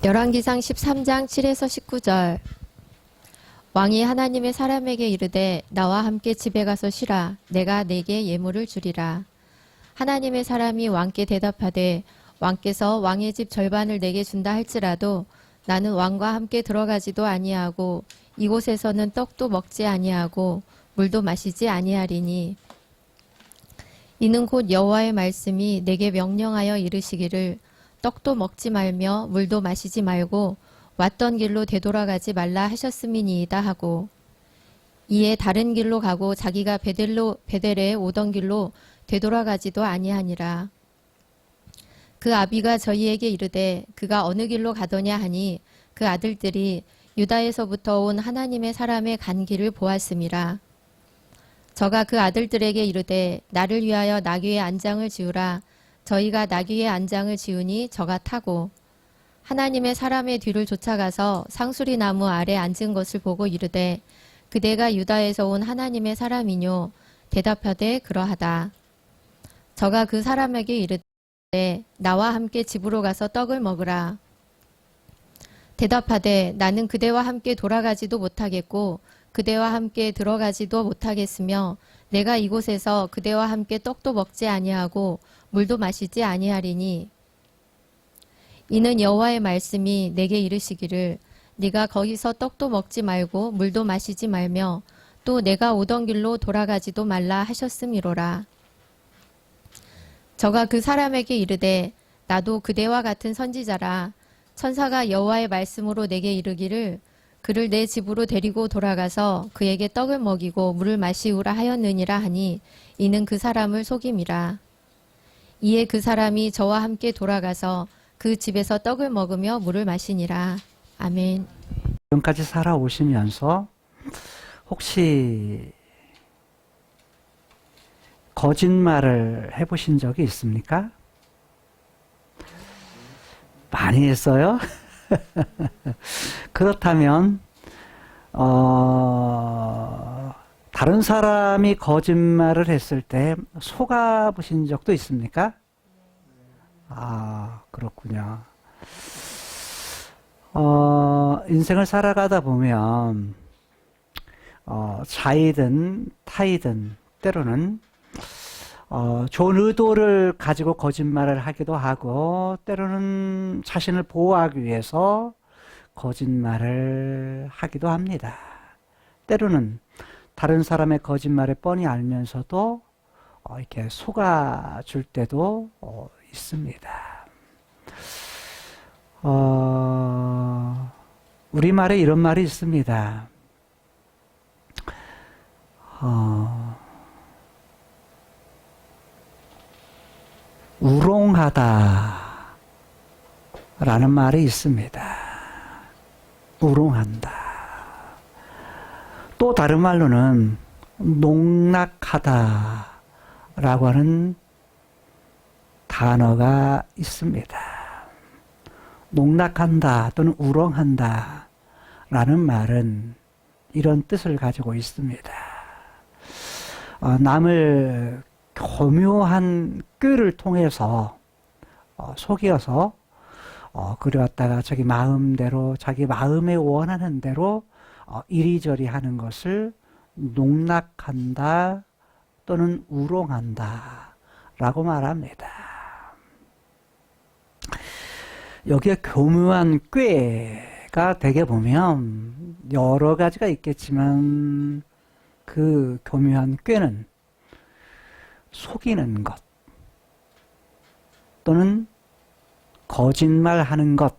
열왕기상 13장 7에서 19절. 왕이 하나님의 사람에게 이르되 나와 함께 집에 가서 쉬라. 내가 네게 예물을 주리라. 하나님의 사람이 왕께 대답하되 왕께서 왕의 집 절반을 내게 준다 할지라도 나는 왕과 함께 들어가지도 아니하고 이곳에서는 떡도 먹지 아니하고 물도 마시지 아니하리니 이는 곧 여호와의 말씀이 내게 명령하여 이르시기를 떡도 먹지 말며 물도 마시지 말고 왔던 길로 되돌아가지 말라 하셨음이니이다 하고 이에 다른 길로 가고 자기가 베델에 오던 길로 되돌아가지도 아니하니라. 그 아비가 저희에게 이르되 그가 어느 길로 가더냐 하니 그 아들들이 유다에서부터 온 하나님의 사람의 간 길을 보았음이라. 저가 그 아들들에게 이르되 나를 위하여 나귀의 안장을 지으라. 저희가 나귀의 안장을 지으니 저가 타고 하나님의 사람의 뒤를 쫓아가서 상수리 나무 아래 앉은 것을 보고 이르되 그대가 유다에서 온 하나님의 사람이뇨. 대답하되 그러하다. 저가 그 사람에게 이르되 나와 함께 집으로 가서 떡을 먹으라. 대답하되 나는 그대와 함께 돌아가지도 못하겠고 그대와 함께 들어가지도 못하겠으며 내가 이곳에서 그대와 함께 떡도 먹지 아니하고 물도 마시지 아니하리니 이는 여호와의 말씀이 내게 이르시기를 네가 거기서 떡도 먹지 말고 물도 마시지 말며 또 내가 오던 길로 돌아가지도 말라 하셨음이로라. 저가 그 사람에게 이르되 나도 그대와 같은 선지자라. 천사가 여호와의 말씀으로 내게 이르기를 그를 내 집으로 데리고 돌아가서 그에게 떡을 먹이고 물을 마시우라 하였느니라 하니 이는 그 사람을 속임이라. 이에 그 사람이 저와 함께 돌아가서 그 집에서 떡을 먹으며 물을 마시니라. 아멘. 지금까지 살아오시면서 혹시 거짓말을 해보신 적이 있습니까? 많이 했어요? 그렇다면 다른 사람이 거짓말을 했을 때 속아보신 적도 있습니까? 아, 그렇군요. 인생을 살아가다 보면 자이든 타이든 때로는 좋은 의도를 가지고 거짓말을 하기도 하고 때로는 자신을 보호하기 위해서 거짓말을 하기도 합니다. 때로는 다른 사람의 거짓말을 뻔히 알면서도 이렇게 속아줄 때도 있습니다. 우리말에 이런 말이 있습니다. 우롱하다 라는 말이 있습니다. 우롱한다. 또 다른 말로는 농락하다 라고 하는 단어가 있습니다. 농락한다 또는 우롱한다 라는 말은 이런 뜻을 가지고 있습니다. 남을 교묘한 꾀를 통해서 속여서 그래 왔다가 자기 마음대로 자기 마음에 원하는 대로 이리저리 하는 것을 농락한다 또는 우롱한다 라고 말합니다. 여기에 교묘한 꾀가 되게 보면 여러 가지가 있겠지만 그 교묘한 꾀는 속이는 것 또는 거짓말하는 것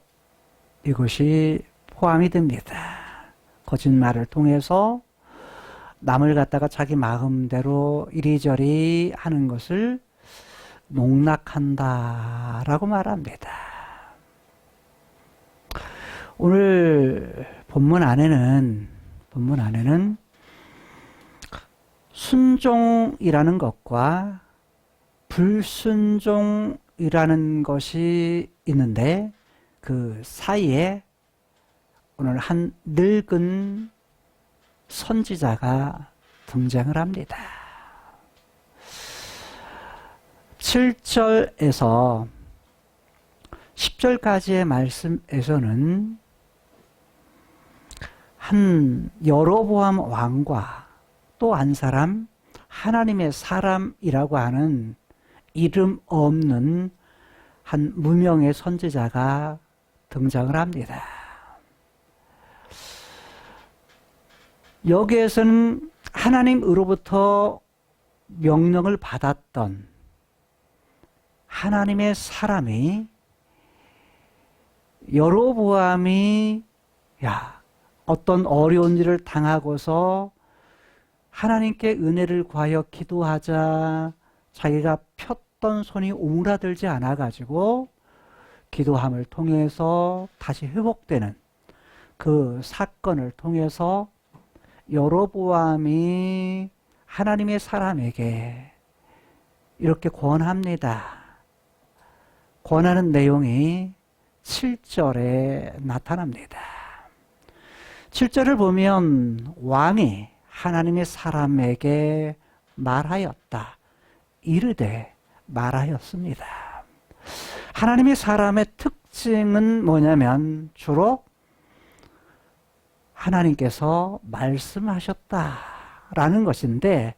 이것이 포함이 됩니다. 거짓말을 통해서 남을 갖다가 자기 마음대로 이리저리 하는 것을 농락한다 라고 말합니다. 오늘 본문 안에는 순종이라는 것과 불순종이라는 것이 있는데 그 사이에 오늘 한 늙은 선지자가 등장을 합니다. 7절에서 10절까지의 말씀에서는 한 여로보암 왕과 또 한 사람, 하나님의 사람이라고 하는 이름 없는 한 무명의 선지자가 등장을 합니다. 여기에서는 하나님으로부터 명령을 받았던 하나님의 사람이 여로보암이 어떤 어려운 일을 당하고서 하나님께 은혜를 구하여 기도하자 자기가 폈던 손이 오므라들지 않아 가지고 기도함을 통해서 다시 회복되는 그 사건을 통해서 여로보암이 하나님의 사람에게 이렇게 권합니다. 권하는 내용이 7절에 나타납니다. 7절을 보면 왕이 하나님의 사람에게 말하였다. 이르되 말하였습니다. 하나님의 사람의 특징은 뭐냐면 주로 하나님께서 말씀하셨다라는 것인데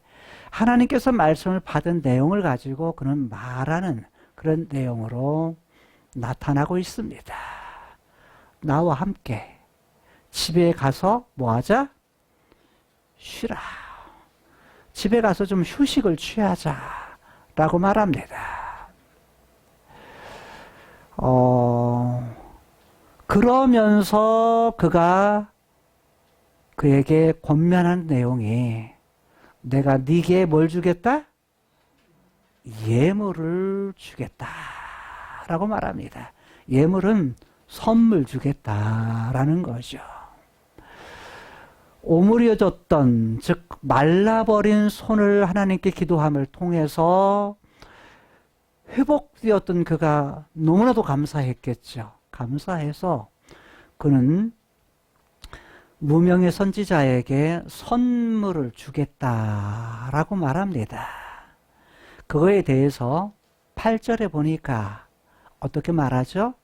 하나님께서 말씀을 받은 내용을 가지고 그는 말하는 그런 내용으로 나타나고 있습니다. 나와 함께 집에 가서 뭐하자? 쉬라. 집에 가서 좀 휴식을 취하자 라고 말합니다. 그러면서 그에게 권면한 내용이 내가 네게 뭘 주겠다? 예물을 주겠다 라고 말합니다. 예물은 선물 주겠다라는 거죠. 오므려졌던 즉 말라버린 손을 하나님께 기도함을 통해서 회복되었던 그가 너무나도 감사했겠죠. 감사해서 그는 무명의 선지자에게 선물을 주겠다라고 말합니다. 그거에 대해서 8절에 보니까 어떻게 말하죠?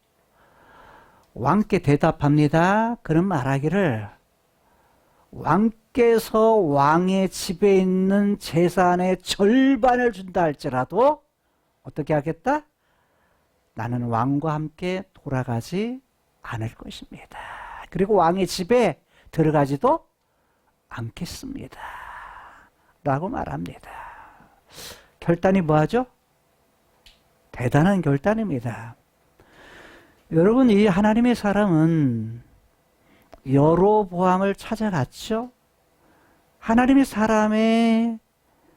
왕께 대답합니다. 그는 말하기를 왕께서 왕의 집에 있는 재산의 절반을 준다 할지라도 어떻게 하겠다? 나는 왕과 함께 돌아가지 않을 것입니다. 그리고 왕의 집에 들어가지도 않겠습니다. 라고 말합니다. 결단이 뭐하죠? 대단한 결단입니다. 여러분, 이 하나님의 사람은 여로보암을 찾아갔죠? 하나님의 사람의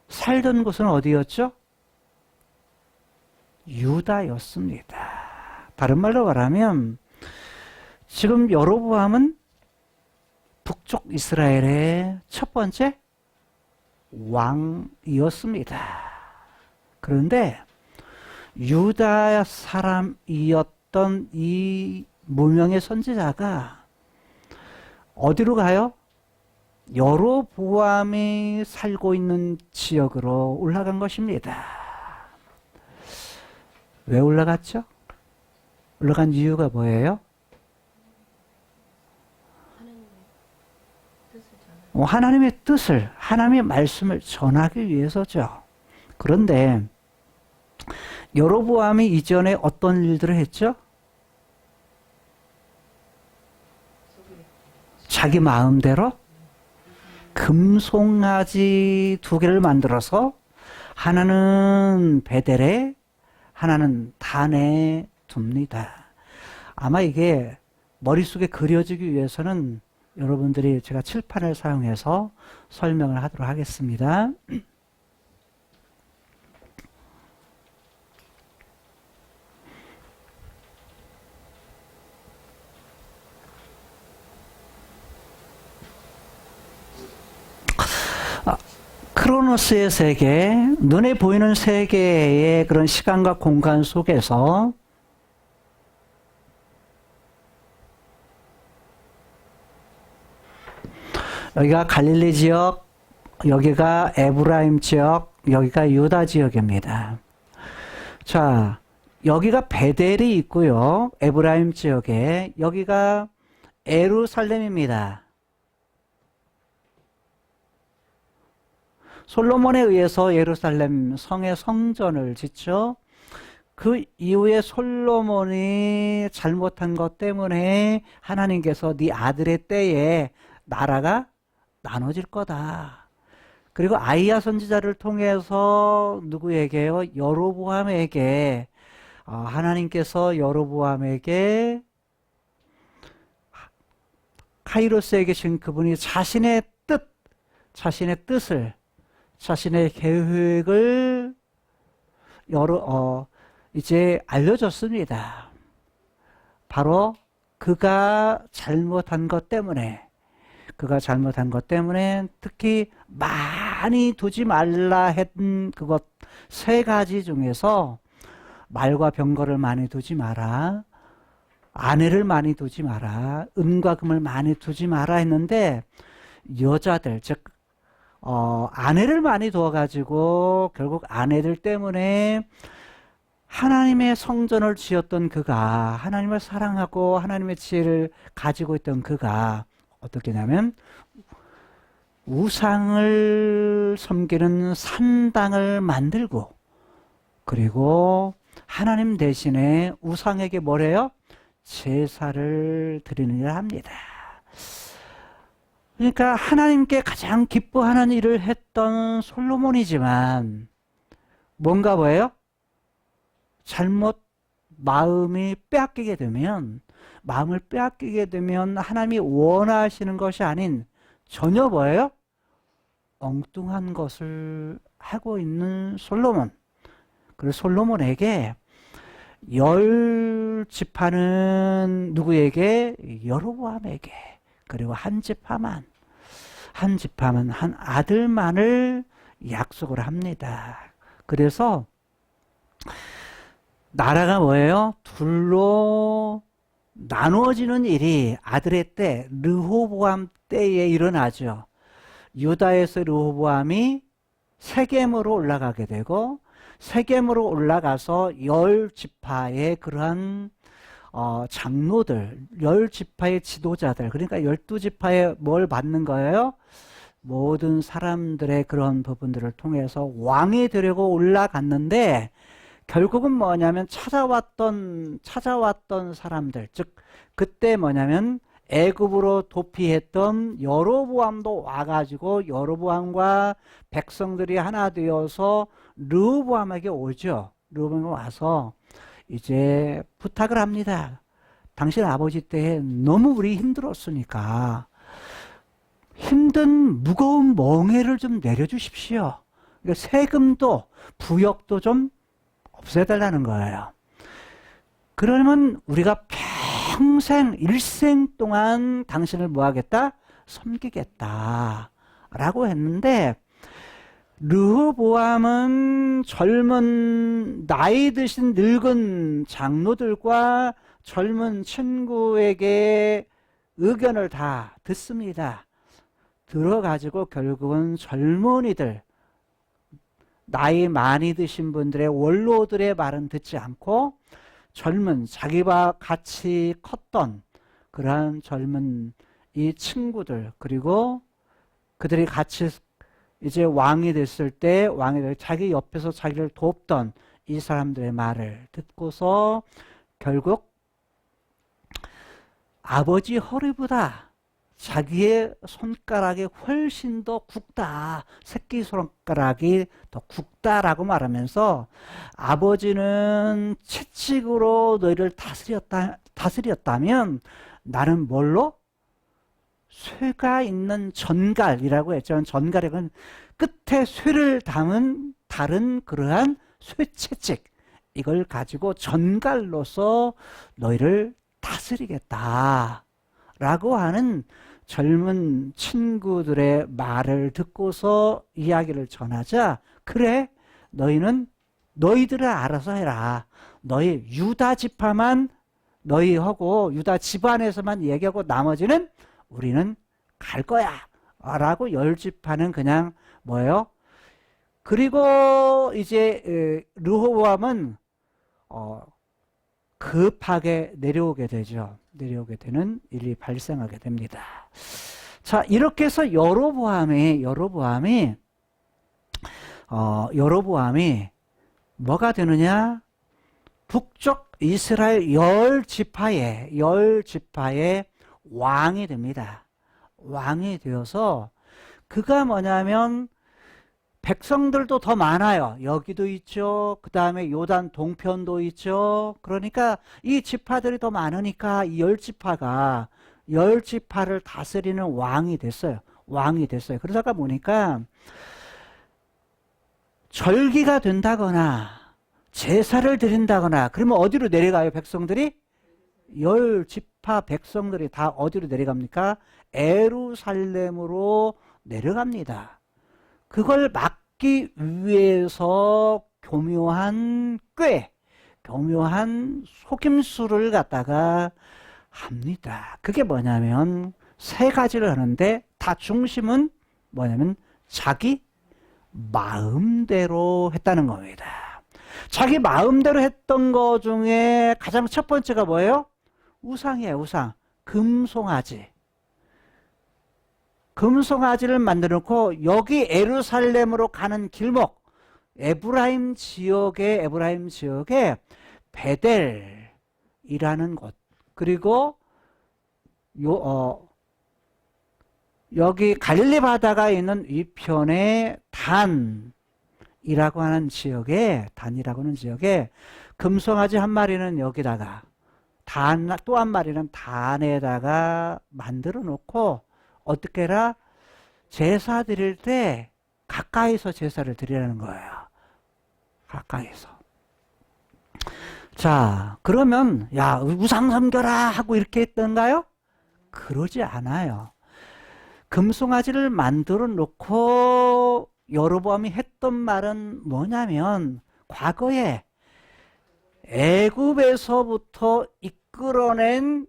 살던 곳은 어디였죠? 유다였습니다. 다른 말로 말하면 지금 여로보암은 북쪽 이스라엘의 첫 번째 왕이었습니다. 그런데 유다 사람이었던 이 무명의 선지자가 어디로 가요? 여로보암이 살고 있는 지역으로 올라간 것입니다. 왜 올라갔죠? 올라간 이유가 뭐예요? 하나님의 뜻을, 하나님의 말씀을 전하기 위해서죠. 그런데 여로보암이 이전에 어떤 일들을 했죠? 자기 마음대로 금송아지 2개를 만들어서 하나는 베델에 하나는 단에 둡니다. 아마 이게 머릿속에 그려지기 위해서는 여러분들이 제가 칠판을 사용해서 설명을 하도록 하겠습니다. 크로노스의 세계, 눈에 보이는 세계의 그런 시간과 공간 속에서 여기가 갈릴리 지역, 여기가 에브라임 지역, 여기가 유다 지역입니다. 자, 여기가 베델이 있고요. 에브라임 지역에. 여기가 예루살렘입니다. 솔로몬에 의해서 예루살렘 성의 성전을 짓죠. 그 이후에 솔로몬이 잘못한 것 때문에 하나님께서 네 아들의 때에 나라가 나눠질 거다. 그리고 아이야 선지자를 통해서 누구에게요? 여로보암에게 하나님께서 여로보암에게 카이로스에 계신 그분이 자신의 뜻을 자신의 계획을 이제 알려줬습니다. 바로 그가 잘못한 것 때문에 특히 많이 두지 말라 했던 그것 세 가지 중에서 말과 병거를 많이 두지 마라, 아내를 많이 두지 마라, 은과 금을 많이 두지 마라 했는데 여자들 즉 아내를 많이 두어가지고 결국 아내들 때문에 하나님의 성전을 지었던 그가, 하나님을 사랑하고 하나님의 지혜를 가지고 있던 그가 어떻게 하냐면 우상을 섬기는 산당을 만들고, 그리고 하나님 대신에 우상에게 뭐래요? 제사를 드리느라 합니다. 그러니까 하나님께 가장 기뻐하는 일을 했던 솔로몬이지만 뭔가 뭐예요? 잘못 마음을 빼앗기게 되면 하나님이 원하시는 것이 아닌 전혀 뭐예요? 엉뚱한 것을 하고 있는 솔로몬. 그래서 솔로몬에게 10지파는 누구에게? 여로보암에게. 그리고 한 지파만 한 아들만을 약속을 합니다. 그래서 나라가 뭐예요? 둘로 나누어지는 일이 아들의 때, 르호보암 때에 일어나죠. 유다에서 르호보암이 세겜으로 올라가게 되고, 세겜으로 올라가서 10지파의 그러한 장로들, 10지파의 지도자들, 그러니까 12지파에 뭘 받는 거예요? 모든 사람들의 그런 부분들을 통해서 왕이 되려고 올라갔는데, 결국은 뭐냐면 찾아왔던 사람들, 즉 그때 뭐냐면 애굽으로 도피했던 여로보암도 와가지고 여로보암과 백성들이 하나 되어서 르호보암에게 오죠. 르호보암에 와서 이제 부탁을 합니다. 당신 아버지 때 너무 우리 힘들었으니까 힘든 무거운 멍에를 좀 내려주십시오. 그러니까 세금도 부역도 좀 없애달라는 거예요. 그러면 우리가 평생 일생 동안 당신을 뭐 하겠다? 섬기겠다 라고 했는데, 르호보암은 젊은 나이 드신 늙은 장로들과 젊은 친구에게 의견을 다 듣습니다. 들어가지고 결국은 젊은이들, 나이 많이 드신 분들의 원로들의 말은 듣지 않고 젊은 자기와 같이 컸던 그러한 젊은 이 친구들, 그리고 그들이 같이 이제 왕이 됐을 때 자기 옆에서 자기를 돕던 이 사람들의 말을 듣고서 결국 아버지 허리보다 자기의 손가락이 훨씬 더 굵다, 새끼 손가락이 더 굵다라고 말하면서 아버지는 채찍으로 너희를 다스렸다면 나는 뭘로? 쇠가 있는 전갈이라고 했죠. 전갈은 끝에 쇠를 담은 다른 그러한 쇠채찍, 이걸 가지고 전갈로서 너희를 다스리겠다 라고 하는 젊은 친구들의 말을 듣고서 이야기를 전하자, 그래 너희들을 알아서 해라. 너희 유다 지파만 너희하고 유다 집안에서만 얘기하고 나머지는 우리는 갈 거야 라고 10지파는 그냥 뭐예요? 그리고 이제 르호보암은 급하게 내려오게 되죠. 내려오게 되는 일이 발생하게 됩니다. 자, 이렇게 해서 여로보암이 뭐가 되느냐? 북쪽 이스라엘 열 지파의 왕이 됩니다. 왕이 되어서 그가 뭐냐면 백성들도 더 많아요. 여기도 있죠. 그 다음에 요단 동편도 있죠. 그러니까 이 지파들이 더 많으니까 이 열 지파를 다스리는 왕이 됐어요. 그러다가 보니까 절기가 된다거나 제사를 드린다거나 그러면 어디로 내려가요? 백성들이? 열 지파 백성들이 다 어디로 내려갑니까? 에루살렘으로 내려갑니다. 그걸 막기 위해서 교묘한 속임수를 갖다가 합니다. 그게 뭐냐면 세 가지를 하는데 다 중심은 뭐냐면 자기 마음대로 했다는 겁니다. 자기 마음대로 했던 거 중에 가장 첫 번째가 뭐예요? 우상이에요. 우상. 금송아지를 만들어 놓고 여기 에루살렘으로 가는 길목 에브라임 지역에 베델이라는 곳 그리고 여기 갈릴리 바다가 있는 위편에 단이라고 하는 지역에 금송아지 한 마리는 여기다가 또 한 마리는 단에다가 만들어 놓고 어떻게 해라? 제사 드릴 때 가까이서 제사를 드리라는 거예요. 가까이서. 자, 그러면 야 우상 섬겨라 하고 이렇게 했던가요? 그러지 않아요. 금송아지를 만들어 놓고 여로보암이 했던 말은 뭐냐면 과거에 애굽에서부터 이끌어낸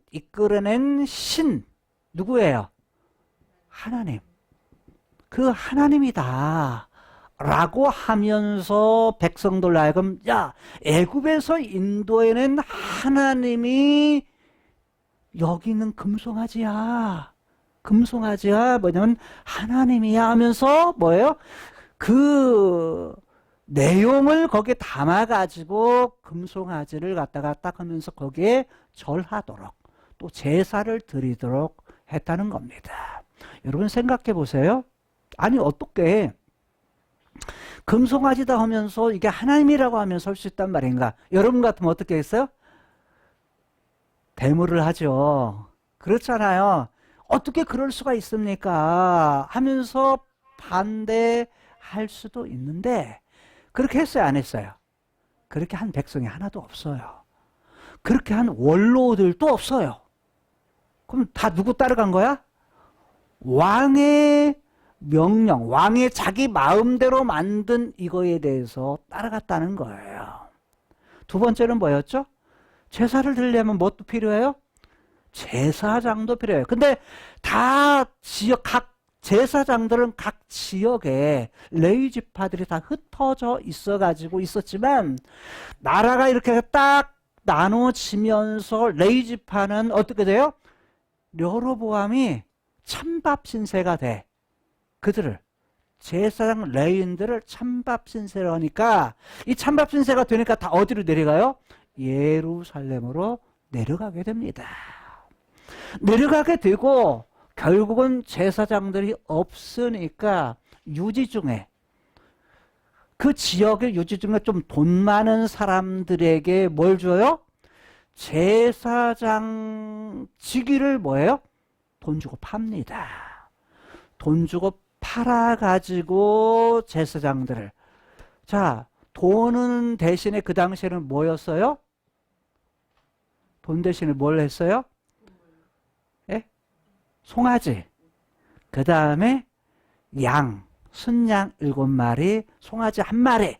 신 누구예요? 하나님. 그 하나님이다 라고 하면서 백성들 하여금 야 애굽에서 인도해낸 하나님이 여기는 금송아지야 뭐냐면 하나님이야 하면서 뭐예요? 그 내용을 거기에 담아가지고 금송아지를 갖다가 딱 하면서 거기에 절하도록 또 제사를 드리도록 했다는 겁니다. 여러분 생각해 보세요. 아니 어떻게 금송아지다 하면서 이게 하나님이라고 하면서 할 수 있단 말인가? 여러분 같으면 어떻게 했어요? 대물을 하죠. 그렇잖아요. 어떻게 그럴 수가 있습니까? 하면서 반대할 수도 있는데 그렇게 했어요? 안 했어요? 그렇게 한 백성이 하나도 없어요. 그렇게 한 원로들도 없어요. 그럼 다 누구 따라간 거야? 왕의 명령, 왕의 자기 마음대로 만든 이거에 대해서 따라갔다는 거예요. 두 번째는 뭐였죠? 제사를 드리려면 뭣도 필요해요? 제사장도 필요해요. 근데 각 제사장들은 각 지역에 레위 지파들이 다 흩어져 있었지만 나라가 이렇게 딱 나눠지면서 레위 지파는 어떻게 돼요? 여로보암이 찬밥 신세가 돼. 그들을 제사장 레위인들을 찬밥 신세로 하니까 이 찬밥 신세가 되니까 다 어디로 내려가요? 예루살렘으로 내려가게 됩니다. 내려가게 되고 결국은 제사장들이 없으니까 유지 중에 그 지역의 유지 중에 좀 돈 많은 사람들에게 뭘 줘요? 제사장 직위를 뭐예요? 돈 주고 팝니다. 돈 주고 팔아가지고 제사장들을 자 돈은 대신에 그 당시에는 뭐였어요? 돈 대신에 뭘 했어요? 예? 송아지. 그 다음에 양, 순양 7마리, 송아지 1마리.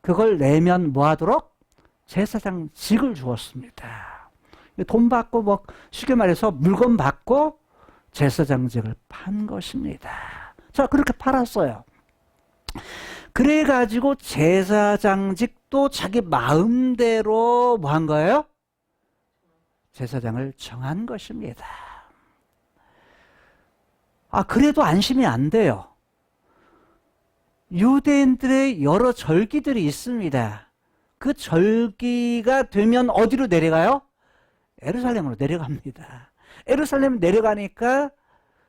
그걸 내면 뭐 하도록? 제사장 직을 주었습니다. 돈 받고 뭐 쉽게 말해서 물건 받고 제사장직을 판 것입니다. 자, 그렇게 팔았어요. 그래가지고 제사장직도 자기 마음대로 뭐 한 거예요? 제사장을 정한 것입니다. 그래도 안심이 안 돼요. 유대인들의 여러 절기들이 있습니다. 그 절기가 되면 어디로 내려가요? 예루살렘으로 내려갑니다. 예루살렘 내려가니까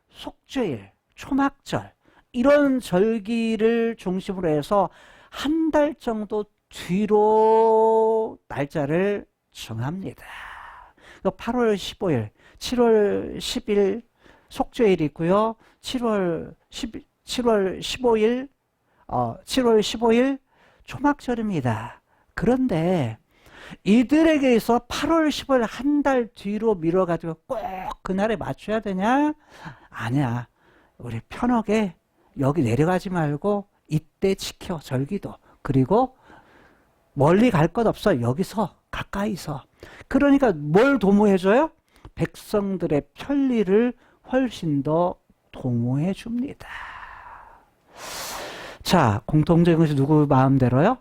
속죄일, 초막절 이런 절기를 중심으로 해서 한 달 정도 뒤로 날짜를 정합니다. 8월 15일, 7월 10일 속죄일이 있고요. 7월 15일, 7월 15일 초막절입니다. 그런데 이들에게 서 8월 15일 한 달 뒤로 미뤄가지고 꼭 그날에 맞춰야 되냐? 아니야. 우리 편하게 여기 내려가지 말고 이때 지켜, 절기도. 그리고 멀리 갈 것 없어. 여기서 가까이서. 그러니까 뭘 도모해줘요? 백성들의 편리를 훨씬 더 도모해 줍니다. 자, 공통적인 것이 누구 마음대로요?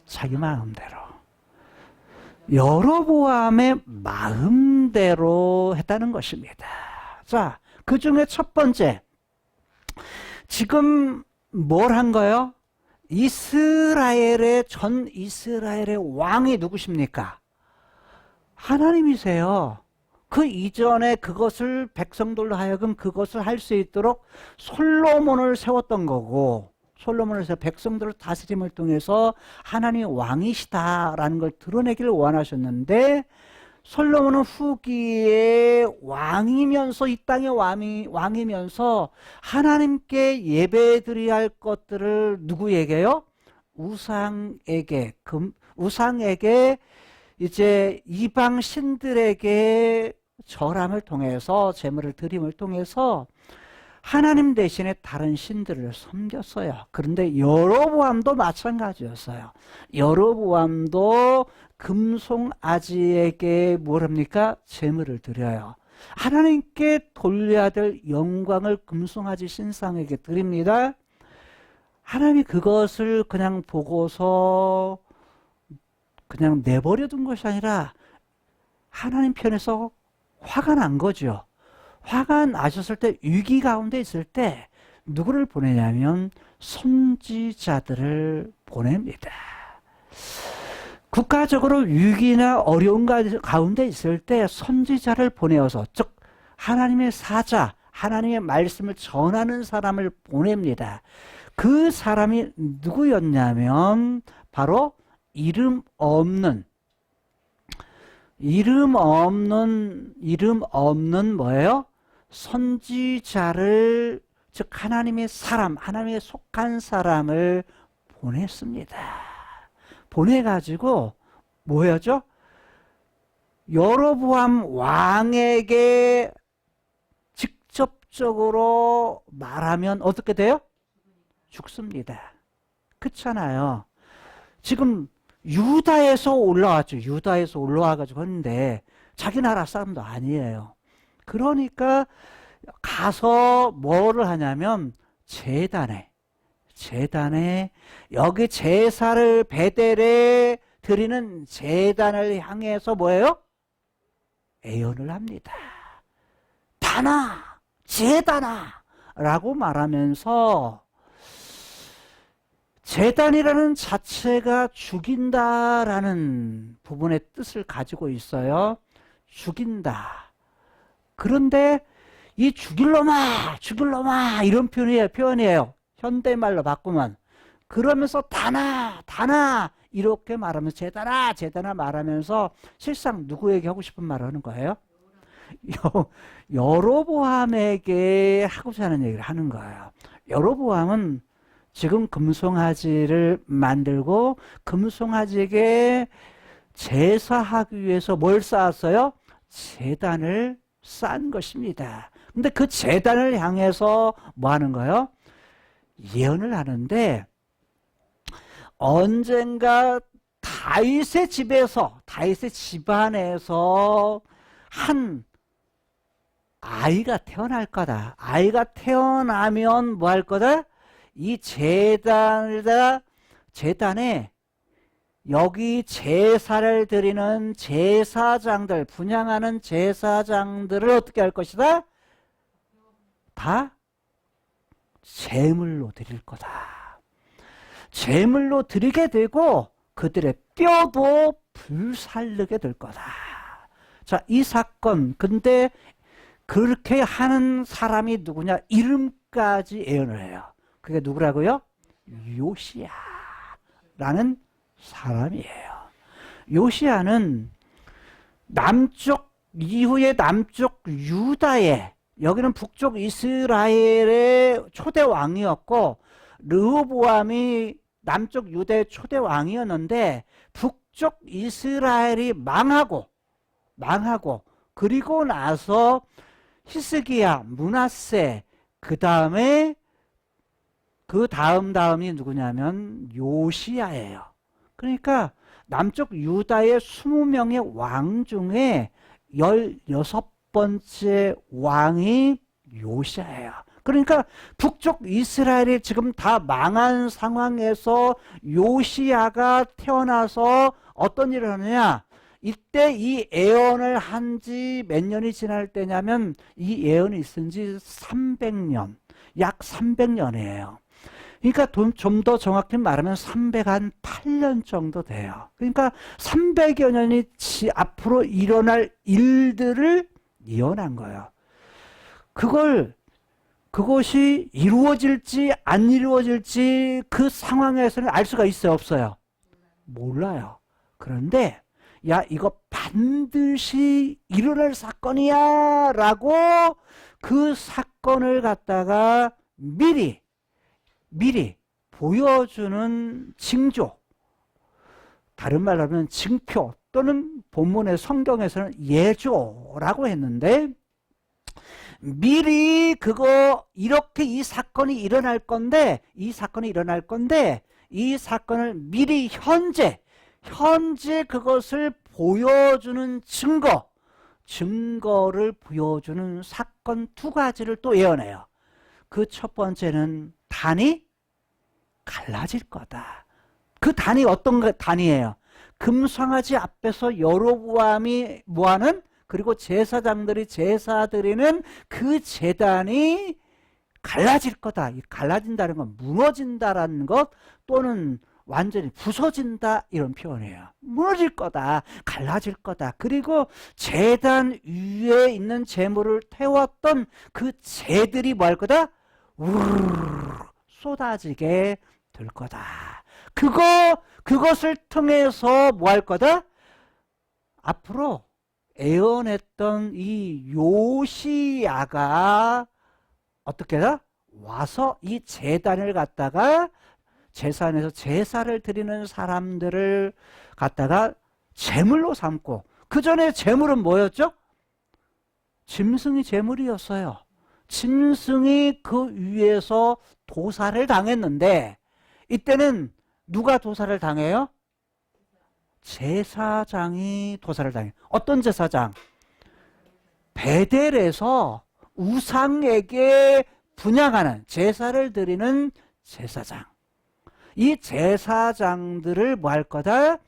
자기 마음대로. 여로보암의 마음대로 했다는 것입니다. 자, 그 중에 첫 번째. 지금 뭘 한 거예요? 전 이스라엘의 왕이 누구십니까? 하나님이세요. 그 이전에 그것을 백성들로 하여금 그것을 할 수 있도록 솔로몬을 세웠던 거고, 솔로몬을 세워 백성들을 다스림을 통해서 하나님이 왕이시다라는 걸 드러내기를 원하셨는데, 솔로몬은 후기에 왕이면서 이 땅의 왕이면서 하나님께 예배드려야 할 것들을 누구에게요? 우상에게 이제 이방 신들에게 절함을 통해서 제물을 드림을 통해서 하나님 대신에 다른 신들을 섬겼어요. 그런데 여로보암도 마찬가지였어요. 여로보암도 금송아지에게 뭐랍니까? 제물을 드려요. 하나님께 돌려야 될 영광을 금송아지 신상에게 드립니다. 하나님이 그것을 그냥 보고서 그냥 내버려 둔 것이 아니라 하나님 편에서 화가 난 거죠. 화가 나셨을 때, 위기 가운데 있을 때 누구를 보내냐면 선지자들을 보냅니다. 국가적으로 위기나 어려운 가운데 있을 때 선지자를 보내어서, 즉 하나님의 사자, 하나님의 말씀을 전하는 사람을 보냅니다. 그 사람이 누구였냐면 바로 이름 없는 뭐예요? 선지자를, 즉 하나님의 사람, 하나님의 속한 사람을 보냈습니다. 보내가지고 뭐였죠? 여로보암 왕에게 직접적으로 말하면 어떻게 돼요? 죽습니다. 그렇잖아요. 지금 유다에서 올라왔죠. 유다에서 올라와가지고 했는데 자기 나라 사람도 아니에요. 그러니까 가서 뭐를 하냐면 제단에 여기 제사를 베델에 드리는 제단을 향해서 뭐예요? 애연을 합니다. 다나 제단아 라고 말하면서, 제단이라는 자체가 죽인다라는 부분의 뜻을 가지고 있어요. 죽인다. 그런데 이 죽일 놈아 이런 표현이에요. 현대말로 바꾸면. 그러면서 다나 이렇게 말하면서 제단아 말하면서 실상 누구에게 하고 싶은 말을 하는 거예요? 여로보암에게 하고자 하는 얘기를 하는 거예요. 여로보암은 지금 금송아지를 만들고 금송아지에게 제사하기 위해서 뭘 쌓았어요? 제단을 쌓은 것입니다. 근데 그 제단을 향해서 뭐 하는 거예요? 예언을 하는데, 언젠가 다윗의 집안에서 한 아이가 태어날 거다. 아이가 태어나면 뭐 할 거다? 이 제단에 여기 제사를 드리는 제사장들, 분향하는 제사장들을 어떻게 할 것이다? 다 제물로 드릴 거다. 제물로 드리게 되고 그들의 뼈도 불살르게 될 거다. 자, 이 사건, 근데 그렇게 하는 사람이 누구냐? 이름까지 예언을 해요. 그게 누구라고요? 요시야라는 사람이에요. 요시야는 이후에 남쪽 유다의, 여기는 북쪽 이스라엘의 초대 왕이었고, 르호보암이 남쪽 유다의 초대 왕이었는데, 북쪽 이스라엘이 망하고, 그리고 나서 히스기야, 므낫세, 그 다음이 누구냐면 요시야예요. 그러니까 남쪽 유다의 20명의 왕 중에 16번째 왕이 요시야예요. 그러니까 북쪽 이스라엘이 지금 다 망한 상황에서 요시야가 태어나서 어떤 일을 하느냐? 이때 이 예언을 한 지 몇 년이 지날 때냐면 이 예언이 있은 지 300년, 약 300년이에요. 그러니까 좀 더 정확히 말하면 308년 정도 돼요. 그러니까 300여 년이 앞으로 일어날 일들을 예언한 거예요. 그것이 이루어질지 안 이루어질지 그 상황에서는 알 수가 있어요, 없어요? 몰라요. 그런데 야, 이거 반드시 일어날 사건이야 라고 그 사건을 갖다가 미리 보여주는 징조, 다른 말로 하면 징표, 또는 본문의 성경에서는 예조라고 했는데, 미리 이렇게 이 사건이 일어날 건데, 이 사건을 미리 현재 그것을 보여주는 증거를 보여주는 사건 두 가지를 또 예언해요. 그 첫 번째는 단이 갈라질 거다. 그 단이 어떤 단이에요? 금송아지 앞에서 여로보암이 뭐하는, 그리고 제사장들이 제사드리는 그 제단이 갈라질 거다. 이 갈라진다는 건 무너진다라는 것, 또는 완전히 부서진다, 이런 표현이에요. 무너질 거다, 갈라질 거다. 그리고 제단 위에 있는 제물을 태웠던 그 재들이 뭐 할 거다? 우르르 쏟아지게 될 거다. 그것을 통해서 뭐 할 거다? 앞으로 예언했던 이 요시야가 어떻게 다 와서 이 제단을 갖다가 제사안에서 제사를 드리는 사람들을 갖다가 제물로 삼고, 그 전에 제물은 뭐였죠? 짐승이 제물이었어요. 짐승이 그 위에서 도살을 당했는데, 이때는 누가 도살을 당해요? 제사장이 도살을 당해요. 어떤 제사장? 베델에서 우상에게 분향하는, 제사를 드리는 제사장. 이 제사장들을 뭐 할 거다?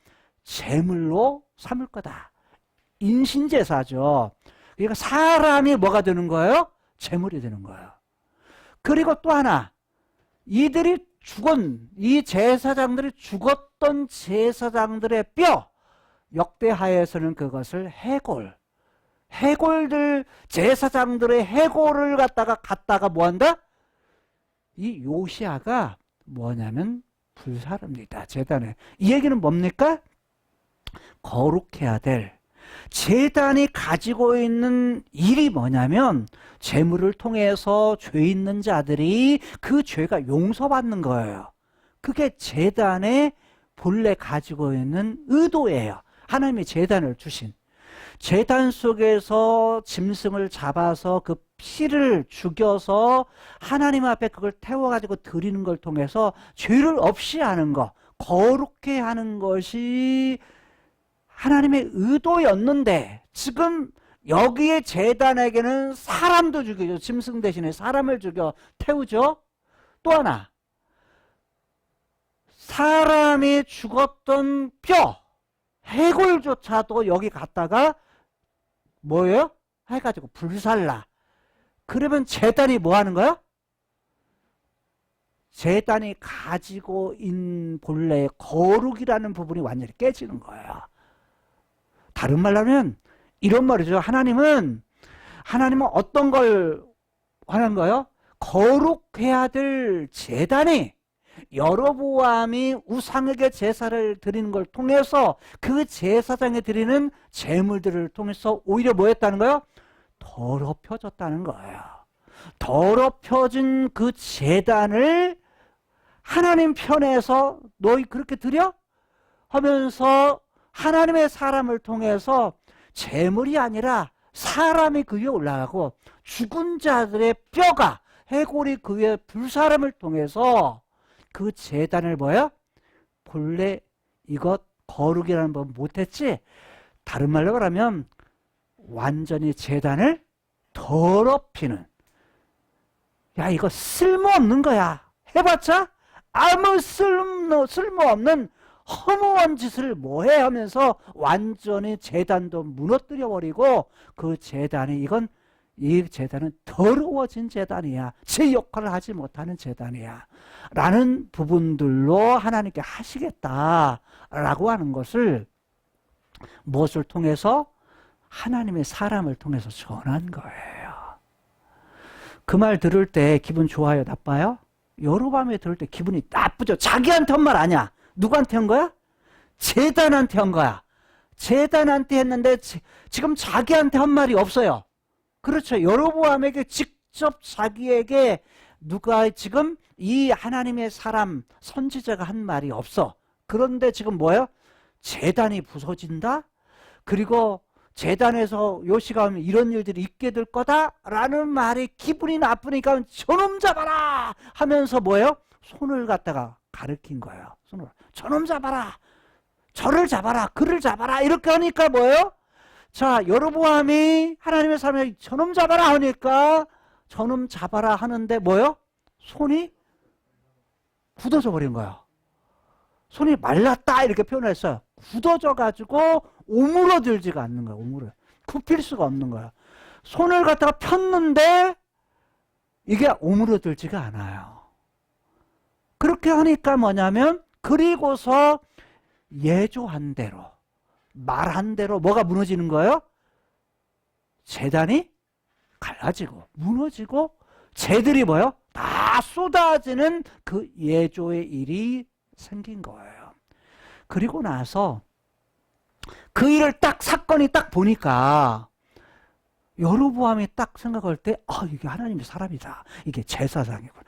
제물로 삼을 거다. 인신제사죠. 그러니까 사람이 뭐가 되는 거예요? 제물이 되는 거예요. 그리고 또 하나, 이 제사장들이 죽었던 제사장들의 뼈, 역대하에서는 그것을 제사장들의 해골을 갖다가 뭐 한다? 이 요시야가 뭐냐면 불사릅니다. 제단에. 이 얘기는 뭡니까? 거룩해야 될, 제단이 가지고 있는 일이 뭐냐면 제물을 통해서 죄 있는 자들이 그 죄가 용서받는 거예요. 그게 제단의 본래 가지고 있는 의도예요. 하나님이 제단을 주신, 제단 속에서 짐승을 잡아서 그 피를 죽여서 하나님 앞에 그걸 태워가지고 드리는 걸 통해서 죄를 없이 하는 거, 거룩해 하는 것이 하나님의 의도였는데, 지금 여기에 제단에게는 사람도 죽이죠. 짐승 대신에 사람을 죽여 태우죠. 또 하나, 사람이 죽었던 뼈, 해골조차도 여기 갔다가 뭐예요? 해가지고 불살라. 그러면 제단이 뭐 하는 거야? 제단이 가지고 있는 본래의 거룩이라는 부분이 완전히 깨지는 거예요. 다른 말로 하면 이런 말이죠. 하나님은 어떤 걸 하는 거예요? 거룩해야 될 제단이 여로보암이 우상에게 제사를 드리는 걸 통해서 그 제사장에 드리는 제물들을 통해서 오히려 뭐 했다는 거예요? 더럽혀졌다는 거예요. 더럽혀진 그 제단을 하나님 편에서 너희 그렇게 드려? 하면서 하나님의 사람을 통해서 제물이 아니라 사람이 그 위에 올라가고 죽은 자들의 뼈가 해골이 그 위에 불사람을 통해서 그 제단을 뭐야? 본래 이것 거룩이라는 법 못했지? 다른 말로 말하면 완전히 제단을 더럽히는, 야 이거 쓸모없는 거야. 해봤자 아무 쓸모없는 허무한 짓을 뭐해 하면서 완전히 제단도 무너뜨려 버리고 그 제단이 이 제단은 더러워진 제단이야. 제 역할을 하지 못하는 제단이야. 라는 부분들로 하나님께 하시겠다라고 하는 것을 무엇을 통해서? 하나님의 사람을 통해서 전한 거예요. 그 말 들을 때 기분 좋아요? 나빠요? 여로보암에 들을 때 기분이 나쁘죠. 자기한테 한 말 아니야. 누구한테 한 거야? 제단한테 한 거야. 제단한테 했는데 지금 자기한테 한 말이 없어요. 그렇죠. 여로보암에게 직접 자기에게 누가 지금 이 하나님의 사람 선지자가 한 말이 없어. 그런데 지금 뭐예요? 제단이 부서진다? 그리고 제단에서 요시가 하면 이런 일들이 있게 될 거다라는 말이 기분이 나쁘니까 저놈 잡아라 하면서 뭐예요? 손을 갖다가 가리킨 거예요. 손을. 저놈 잡아라. 저를 잡아라. 그를 잡아라. 이렇게 하니까 뭐예요? 자, 여로보암이 하나님의 사람이 저놈 잡아라 하니까 저놈 잡아라 하는데 뭐예요? 손이 굳어져 버린 거예요. 손이 말랐다 이렇게 표현했어요. 굳어져 가지고 오므러들지가 않는 거예요. 굽힐 수가 없는 거예요. 손을 갖다가 폈는데 이게 오므러들지가 않아요. 그렇게 하니까 뭐냐면 그리고서 예조한 대로 말한 대로 뭐가 무너지는 거예요? 제단이 갈라지고 무너지고 재들이 뭐예요? 다 쏟아지는 그 예조의 일이 생긴 거예요. 그리고 나서 그 일을 사건이 딱 보니까 여로보암이 딱 생각할 때 이게 하나님의 사람이다. 이게 제사장이구나.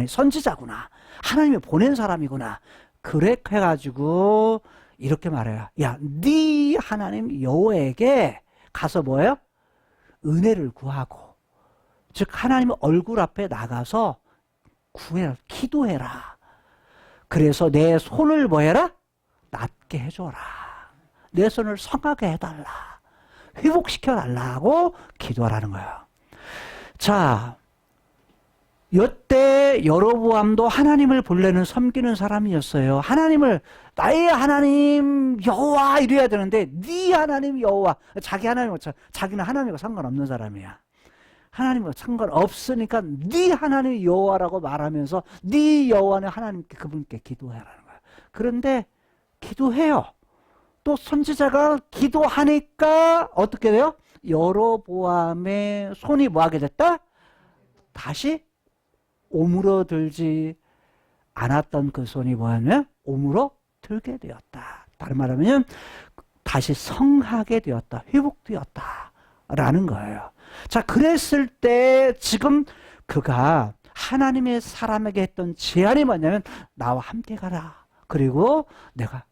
선지자구나. 하나님이 보낸 사람이구나. 그래 해가지고 이렇게 말해요. 야, 네 하나님 여호와에게 가서 뭐예요? 은혜를 구하고, 즉 하나님의 얼굴 앞에 나가서 구해라, 기도해라. 그래서 내 손을 뭐해라? 낫게 해줘라. 내 손을 성하게 해달라. 회복시켜달라고 기도하라는 거예요. 자, 이때 여로보암도 하나님을 본래는 섬기는 사람이었어요. 하나님을 나의 하나님 여호와 이래야 되는데 네 하나님 여호와, 자기는 하나님과 상관없는 사람이야. 하나님과 상관없으니까 네 하나님 여호와라고 말하면서 네 여호와는 하나님께 그분께 기도해라는 거야. 그런데 기도해요. 또 선지자가 기도하니까 어떻게 돼요? 여로보암의 손이 뭐하게 됐다? 다시 오므러들지 않았던 그 손이 뭐냐면 오므러들게 되었다. 다른 말하면 다시 성하게 되었다. 회복되었다. 라는 거예요. 자, 그랬을 때 지금 그가 하나님의 사람에게 했던 제안이 뭐냐면 나와 함께 가라. 그리고 내가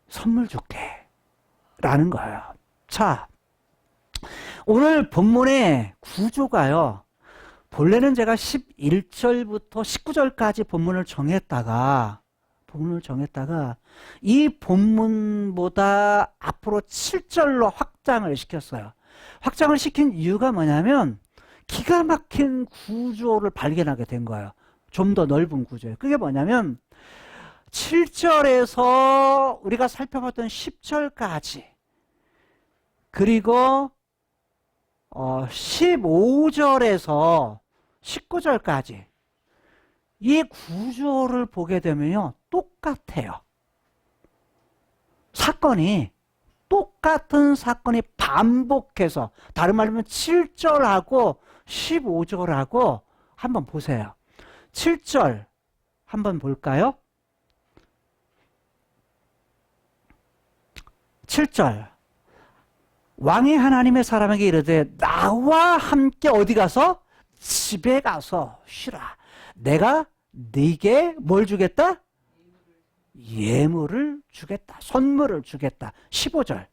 선물 줄게. 라는 거예요. 자, 오늘 본문의 구조가요. 본래는 제가 11절부터 19절까지 본문을 정했다가 이 본문보다 앞으로 7절로 확장을 시켰어요. 확장을 시킨 이유가 뭐냐면 기가 막힌 구조를 발견하게 된 거예요. 좀 더 넓은 구조예요. 그게 뭐냐면 7절에서 우리가 살펴봤던 10절까지 그리고 15절에서 19절까지 이 구조를 보게 되면요 똑같아요. 사건이 똑같은 사건이 반복해서 다른 말로 하면 7절하고 15절하고 한번 보세요. 7절 한번 볼까요? 7절 왕이 하나님의 사람에게 이르되 나와 함께 어디 가서? 집에 가서 쉬라. 내가 네게 뭘 주겠다? 예물을 주겠다. 선물을 주겠다. 15절.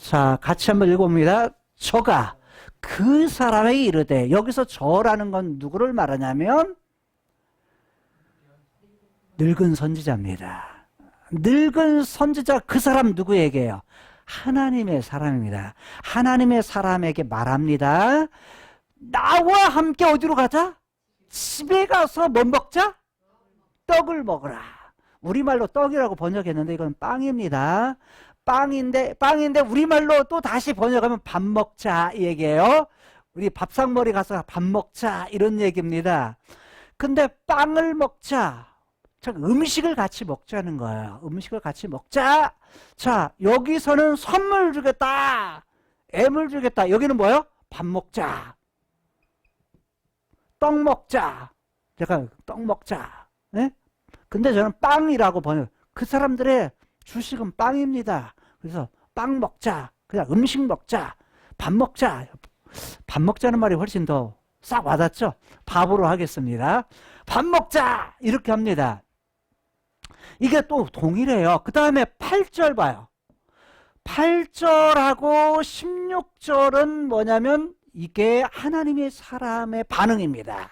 자, 같이 한번 읽어봅니다. 저가 그 사람에게 이르되, 여기서 저라는 건 누구를 말하냐면 늙은 선지자입니다. 늙은 선지자 그 사람 누구에게요? 하나님의 사람입니다. 하나님의 사람에게 말합니다. 나와 함께 어디로 가자? 집에 가서 뭐 먹자? 떡을 먹으라. 우리말로 떡이라고 번역했는데 이건 빵입니다. 빵인데 우리말로 또 다시 번역하면 밥 먹자 이 얘기예요. 우리 밥상머리 가서 밥 먹자 이런 얘기입니다. 근데 빵을 먹자. 자, 음식을 같이 먹자는 거예요. 음식을 같이 먹자. 자, 여기서는 선물 주겠다. 애물 주겠다. 여기는 뭐예요? 밥 먹자. 떡 먹자. 제가 떡 먹자. 네? 근데 저는 빵이라고 번역. 그 사람들의 주식은 빵입니다. 그래서 빵 먹자. 그냥 음식 먹자. 밥 먹자. 밥 먹자는 말이 훨씬 더 싹 와닿죠? 밥으로 하겠습니다. 밥 먹자. 이렇게 합니다. 이게 또 동일해요. 그 다음에 8절 봐요. 8절하고 16절은 뭐냐면 이게 하나님의 사람의 반응입니다.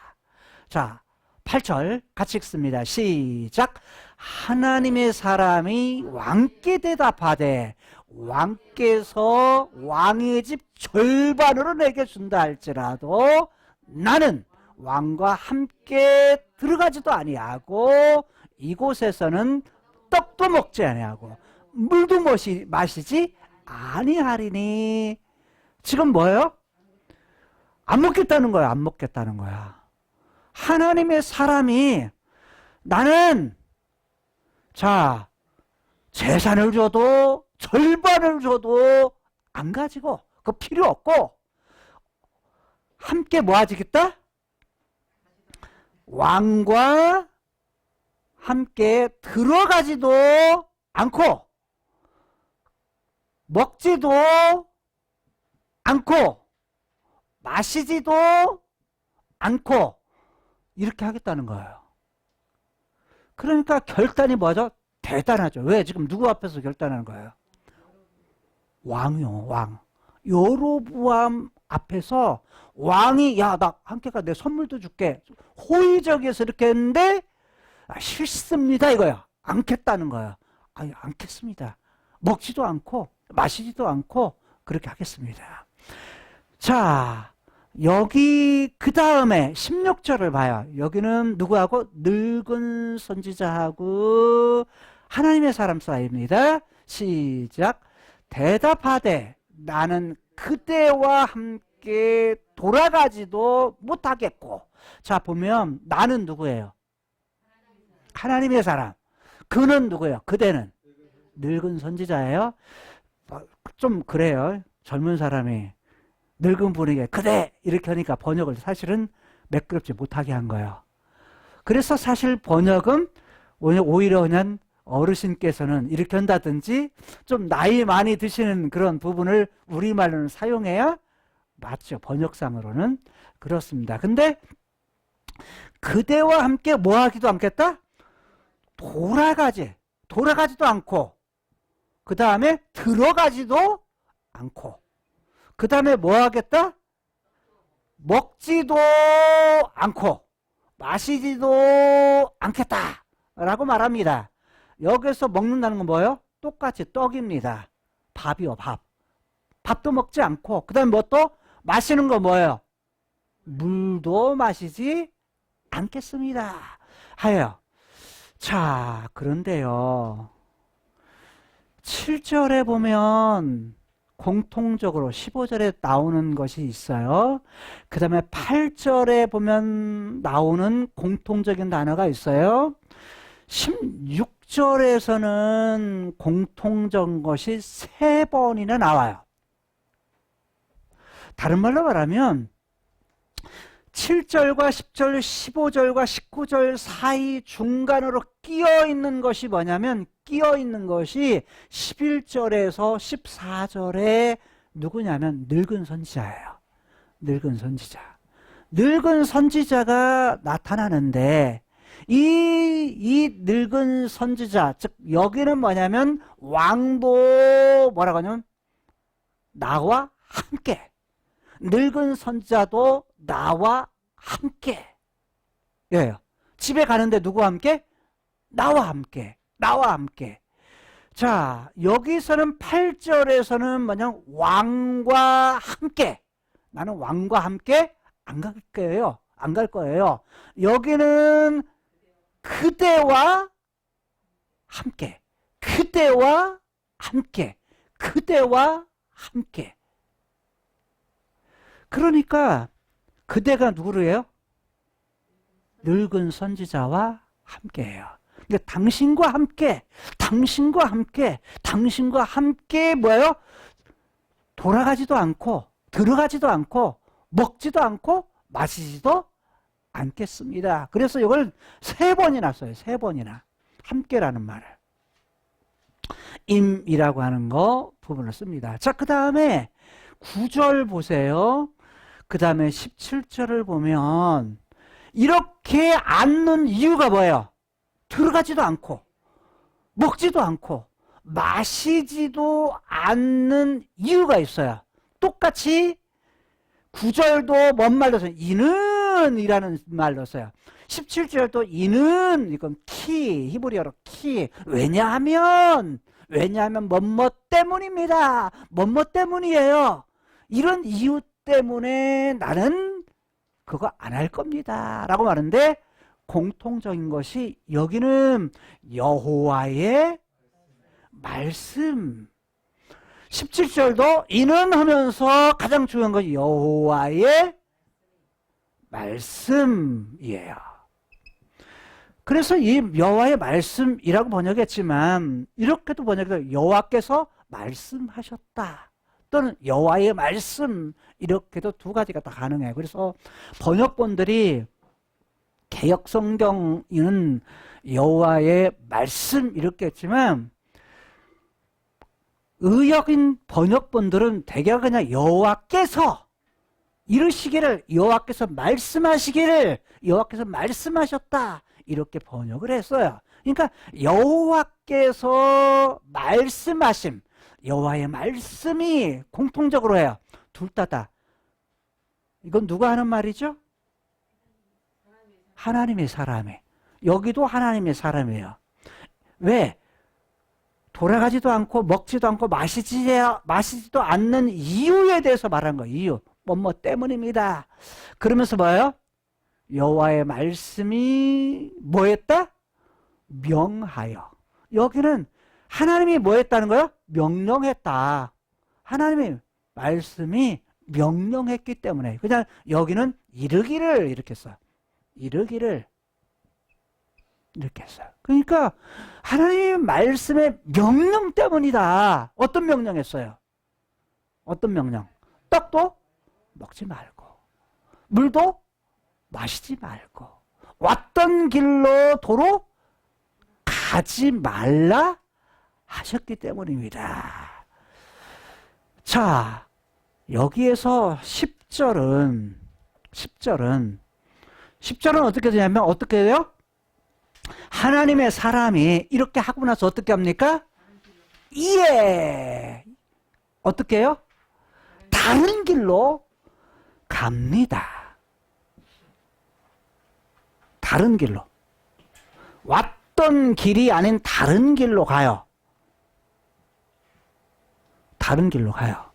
자, 8절 같이 읽습니다. 시작. 하나님의 사람이 왕께 대답하되 왕께서 왕의 집 절반으로 내게 준다 할지라도 나는 왕과 함께 들어가지도 아니하고 이곳에서는 떡도 먹지 아니하고 물도 마시지 아니하리니. 지금 뭐예요? 안 먹겠다는 거야. 안 먹겠다는 거야. 하나님의 사람이 나는 자 재산을 줘도 절반을 줘도 안 가지고 그거 필요 없고 함께 뭐 하겠다? 왕과 함께 들어가지도 않고 먹지도 않고 마시지도 않고 이렇게 하겠다는 거예요. 그러니까 결단이 뭐죠? 대단하죠. 왜? 지금 누구 앞에서 결단하는 거예요? 왕이요. 왕. 여로보암 앞에서 왕이 야, 나 함께 가. 내 선물도 줄게. 호의적에서 이렇게 했는데 싫습니다 이거야. 않겠다는 거야. 아니, 않겠습니다. 먹지도 않고 마시지도 않고 그렇게 하겠습니다. 자, 여기 그 다음에 16절을 봐요. 여기는 누구하고? 늙은 선지자하고 하나님의 사람 사이입니다. 시작. 대답하되 나는 그대와 함께 돌아가지도 못하겠고. 자, 보면 나는 누구예요? 하나님의 사람. 그는 누구예요? 그대는 늙은 선지자예요. 좀 그래요. 젊은 사람이 늙은 분에게 그대 이렇게 하니까 번역을 사실은 매끄럽지 못하게 한 거예요. 그래서 사실 번역은 오히려 그냥 어르신께서는 이렇게 한다든지 좀 나이 많이 드시는 그런 부분을 우리말로는 사용해야 맞죠. 번역상으로는 그렇습니다. 근데 그대와 함께 뭐 하기도 않겠다? 돌아가지도 않고 그 다음에 들어가지도 않고 그 다음에 뭐 하겠다? 먹지도 않고 마시지도 않겠다 라고 말합니다. 여기서 먹는다는 건 뭐예요? 똑같이 떡입니다. 밥이요. 밥도 먹지 않고 그 다음에 뭐 또? 마시는 거 뭐예요? 물도 마시지 않겠습니다. 하여요. 자, 그런데요. 7절에 보면 공통적으로 15절에 나오는 것이 있어요. 그 다음에 8절에 보면 나오는 공통적인 단어가 있어요. 16절에서는 공통적인 것이 3번이나 나와요. 다른 말로 말하면 7절과 10절, 15절과 19절 사이 중간으로 끼어 있는 것이 뭐냐면 끼어 있는 것이 11절에서 14절에 누구냐면 늙은 선지자예요. 늙은 선지자. 늙은 선지자가 나타나는데 이 늙은 선지자, 즉 여기는 뭐냐면 왕도 뭐라고 하냐면 나와 함께. 늙은 선지자도 나와 함께. 예요. 집에 가는데 누구와 함께? 나와 함께. 나와 함께. 자, 여기서는 8절에서는 뭐냐면 왕과 함께. 나는 왕과 함께 안 갈 거예요. 안 갈 거예요. 여기는 그대와 함께. 그대와 함께. 그대와 함께. 그러니까 그대가 누구예요? 늙은 선지자와 함께해요. 그러니까 당신과 함께, 당신과 함께, 당신과 함께 뭐예요? 돌아가지도 않고, 들어가지도 않고, 먹지도 않고, 마시지도 않겠습니다. 그래서 이걸 3번이나 써요. 3번이나. 함께라는 말을. 임이라고 하는 거 부분을 씁니다. 자, 그 다음에 9절 보세요. 그 다음에 17절을 보면 이렇게 앉는 이유가 뭐예요? 들어가지도 않고 먹지도 않고 마시지도 않는 이유가 있어요. 똑같이 9절도 뭔 말로 써요? 이는 이라는 말로 써요. 17절도 이는 이건 키, 히브리어로 키. 왜냐하면 뭐뭐 때문입니다. 뭐뭐 때문이에요. 이런 이유 때문에 나는 그거 안 할 겁니다. 라고 말하는데 공통적인 것이 여기는 여호와의 말씀. 17절도 이는 하면서 가장 중요한 것이 여호와의 말씀이에요. 그래서 이 여호와의 말씀이라고 번역했지만 이렇게도 번역해서 여호와께서 말씀하셨다. 또는 여호와의 말씀 이렇게도 두 가지가 다 가능해요. 그래서 번역본들이 개역성경은 여호와의 말씀 이렇게 했지만 의역인 번역본들은 대개 그냥 여호와께서 이르시기를 여호와께서 말씀하시기를 여호와께서 말씀하셨다 이렇게 번역을 했어요. 그러니까 여호와께서 말씀하심 여호와의 말씀이 공통적으로 해요. 둘 다다. 이건 누가 하는 말이죠? 하나님의 사람이. 여기도 하나님의 사람이에요. 왜? 돌아가지도 않고 먹지도 않고 마시지도 않는 이유에 대해서 말한 거예요. 이유. 뭐뭐 때문입니다. 그러면서 뭐예요? 여호와의 말씀이 뭐했다? 명하여. 여기는 하나님이 뭐했다는 거예요? 명령했다. 하나님의 말씀이 명령했기 때문에 그냥 여기는 이르기를 이렇게 써요. 이르기를 이렇게 했어요. 그러니까 하나님의 말씀의 명령 때문이다. 어떤 명령했어요? 어떤 명령? 떡도 먹지 말고 물도 마시지 말고 왔던 길로 도로 가지 말라 하셨기 때문입니다. 자, 여기에서 10절은 어떻게 되냐면 어떻게 돼요? 하나님의 사람이 이렇게 하고 나서 어떻게 합니까? 예. 어떻게 해요? 다른 길로 갑니다. 다른 길로. 왔던 길이 아닌 다른 길로 가요. 다른 길로 가요.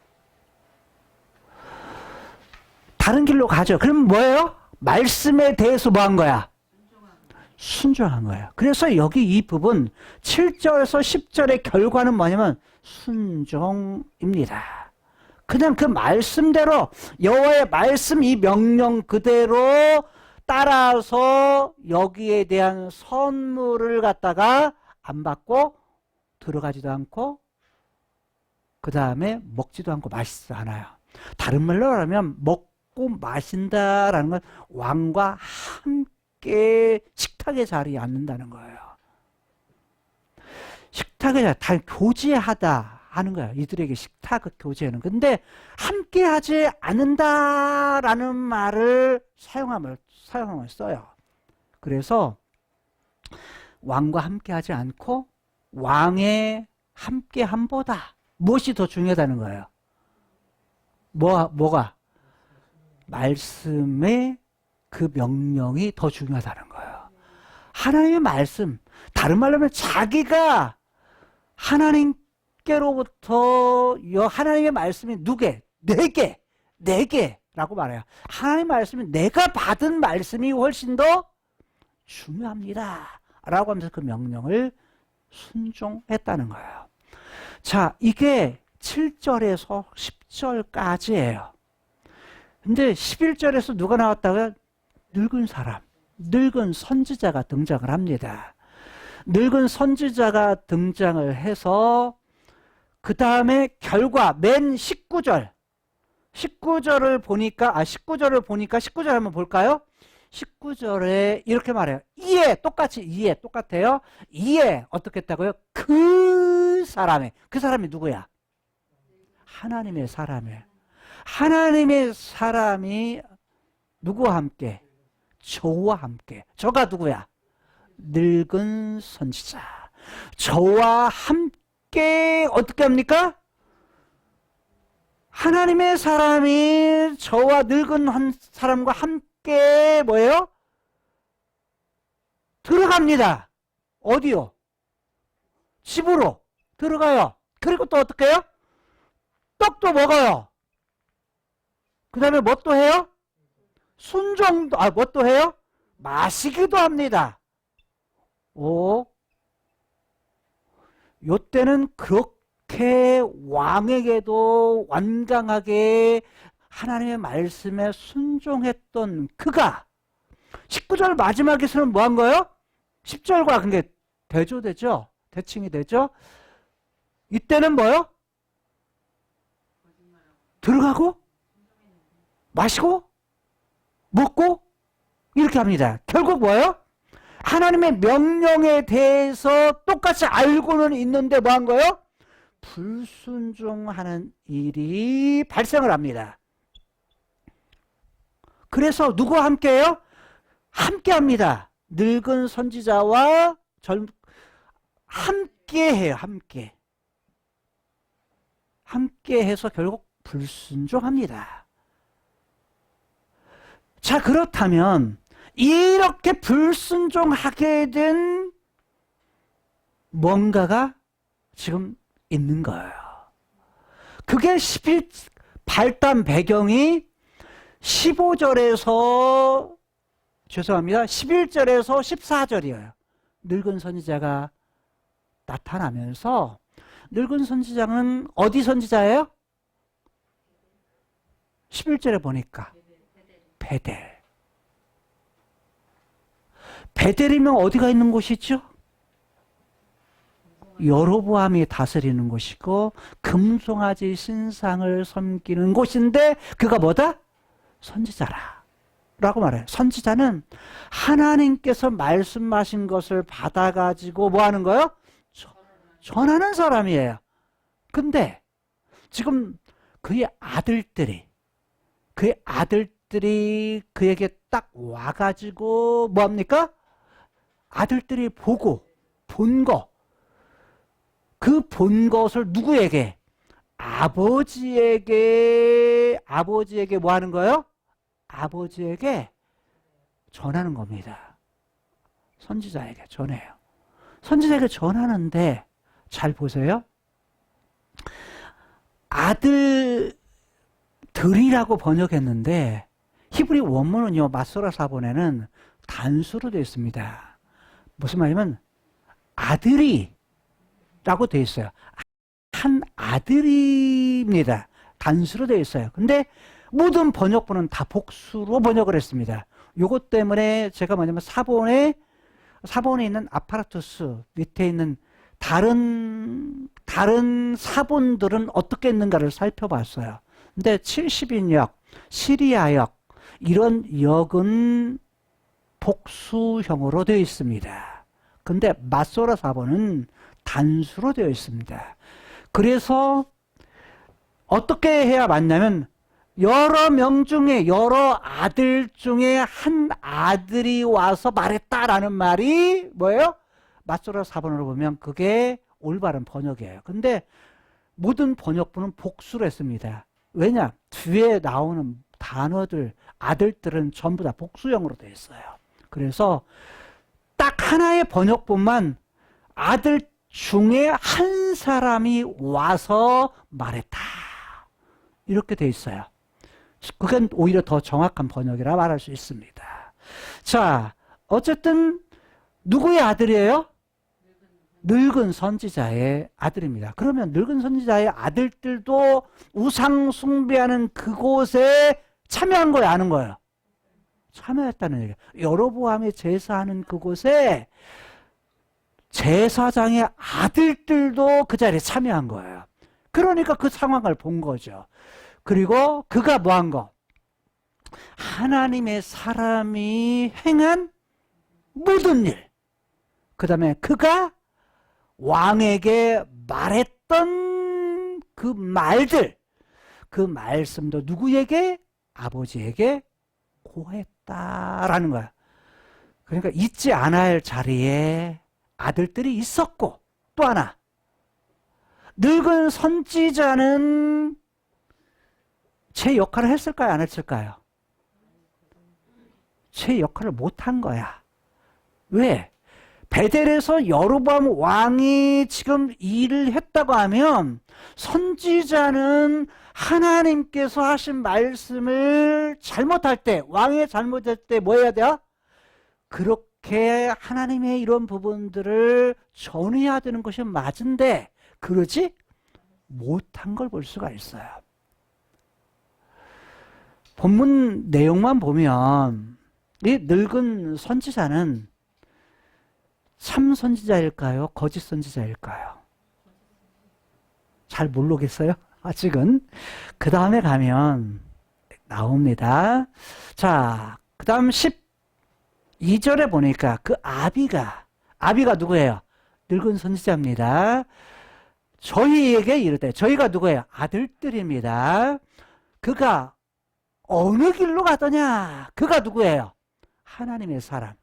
다른 길로 가죠. 그럼 뭐예요? 말씀에 대해서 뭐 한 거야? 순종한 거예요. 그래서 여기 이 부분 7절에서 10절의 결과는 뭐냐면 순종입니다. 그냥 그 말씀대로 여호와의 말씀 이 명령 그대로 따라서 여기에 대한 선물을 갖다가 안 받고 들어가지도 않고 그 다음에 먹지도 않고 마시지도 않아요. 다른 말로 말하면 먹고 마신다라는 건 왕과 함께 식탁의 자리에 앉는다는 거예요. 식탁에 다 교제하다 하는 거예요. 이들에게 식탁 교제는. 근데 함께 하지 않는다라는 말을 사용함을 써요. 그래서 왕과 함께 하지 않고 왕의 함께함보다 무엇이 더 중요하다는 거예요? 뭐가? 말씀의 그 명령이 더 중요하다는 거예요. 하나님의 말씀, 다른 말로 하면 자기가 하나님께로부터 하나님의 말씀이 누게? 내게라고 말해요. 하나님의 말씀이 내가 받은 말씀이 훨씬 더 중요합니다. 라고 하면서 그 명령을 순종했다는 거예요. 자, 이게 7절에서 10절까지예요. 근데 11절에서 누가 나왔다고요? 늙은 사람, 늙은 선지자가 등장을 합니다. 늙은 선지자가 등장을 해서 그 다음에 결과 맨 19절을 보니까 19절 한번 볼까요? 19절에 이렇게 말해요. 똑같아요. 이에 어떻게 했다고요? 그 사람이 누구야? 하나님의 사람이 누구와 함께? 저와 함께. 저가 누구야? 늙은 선지자. 저와 함께 어떻게 합니까? 하나님의 사람이 저와 늙은 한 사람과 함께 뭐예요? 들어갑니다. 어디요? 집으로 들어가요. 그리고 또 어떻게 해요? 떡도 먹어요. 그 다음에 뭐 또 해요? 순종도, 뭐 또 해요? 마시기도 합니다. 요때는 그렇게 왕에게도 완강하게 하나님의 말씀에 순종했던 그가 19절 마지막에서는 뭐 한 거예요? 10절과 그게 대조되죠? 대칭이 되죠? 이때는 뭐요? 들어가고 마시고 먹고 이렇게 합니다. 결국 뭐예요? 하나님의 명령에 대해서 똑같이 알고는 있는데 뭐 한 거예요? 불순종하는 일이 발생을 합니다. 그래서 누구와 함께해요? 함께합니다. 늙은 선지자와 함께해요. 함께해서 결국 불순종합니다. 자, 그렇다면 이렇게 불순종하게 된 뭔가가 지금 있는 거예요. 그게 발단 배경이 15절에서 11절에서 14절이에요. 늙은 선지자가 나타나면서 늙은 선지자는 어디 선지자예요? 11절에 보니까 베델이면 어디가 있는 곳이죠? 여로보암이 다스리는 곳이고 금송아지 신상을 섬기는 곳인데 그가 뭐다? 선지자라 라고 말해요. 선지자는 하나님께서 말씀하신 것을 받아가지고 뭐 하는 거예요? 전하는 사람이에요. 근데 지금 그의 아들들이 그에게 딱 와가지고 뭐합니까? 아들들이 보고 본 본 것을 누구에게? 아버지에게 뭐 하는 거예요? 아버지에게 전하는 겁니다. 선지자에게 전해요. 선지자에게 전하는데 잘 보세요. 아들들이라고 번역했는데 히브리 원문은요, 마소라 사본에는 단수로 되어 있습니다. 무슨 말이냐면 아들이 라고 되어 있어요. 한 아들입니다. 단수로 되어 있어요. 근데 모든 번역본은 다 복수로 번역을 했습니다. 요것 때문에 제가 뭐냐면 사본에 있는 아파라투스 밑에 있는 다른 사본들은 어떻게 했는가를 살펴봤어요. 근데 70인역, 시리아역 이런 역은 복수형으로 되어 있습니다. 근데 마소라 사본은 단수로 되어 있습니다. 그래서 어떻게 해야 맞냐면 여러 명 중에 여러 아들 중에 한 아들이 와서 말했다라는 말이 뭐예요? 마소라 사본으로 보면 그게 올바른 번역이에요. 근데 모든 번역본은 복수를 했습니다. 왜냐? 뒤에 나오는 단어들, 아들들은 전부 다 복수형으로 되어 있어요. 그래서 딱 하나의 번역본만 아들 중에 한 사람이 와서 말했다. 이렇게 돼 있어요. 그건 오히려 더 정확한 번역이라 말할 수 있습니다. 자, 어쨌든 누구의 아들이에요? 늙은 선지자의 아들입니다. 그러면 늙은 선지자의 아들들도 우상 숭배하는 그곳에 참여한 거예요, 아는 거예요? 참여했다는 얘기예요. 여로보암이 제사하는 그곳에 제사장의 아들들도 그 자리에 참여한 거예요. 그러니까 그 상황을 본 거죠. 그리고 그가 뭐 한 거? 하나님의 사람이 행한 모든 일. 그 다음에 그가 왕에게 말했던 그 말들, 그 말씀도 누구에게? 아버지에게 고했다라는 거야. 그러니까 잊지 않아야 할 자리에 아들들이 있었고, 또 하나 늙은 선지자는 제 역할을 했을까요? 안 했을까요? 제 역할을 못한 거야. 왜? 베델에서 여로보암 왕이 지금 일을 했다고 하면 선지자는 하나님께서 하신 말씀을 잘못할 때, 왕이 잘못할 때 뭐 해야 돼요? 그렇게 하나님의 이런 부분들을 전해야 되는 것이 맞은데 그러지 못한 걸 볼 수가 있어요. 본문 내용만 보면 이 늙은 선지자는 참 선지자일까요? 거짓 선지자일까요? 잘 모르겠어요. 아직은. 그 다음에 가면 나옵니다. 자, 그 다음 12절에 보니까 그 아비가 누구예요? 늙은 선지자입니다. 저희에게 이르되, 저희가 누구예요? 아들들입니다. 그가 어느 길로 가더냐? 그가 누구예요? 하나님의 사람.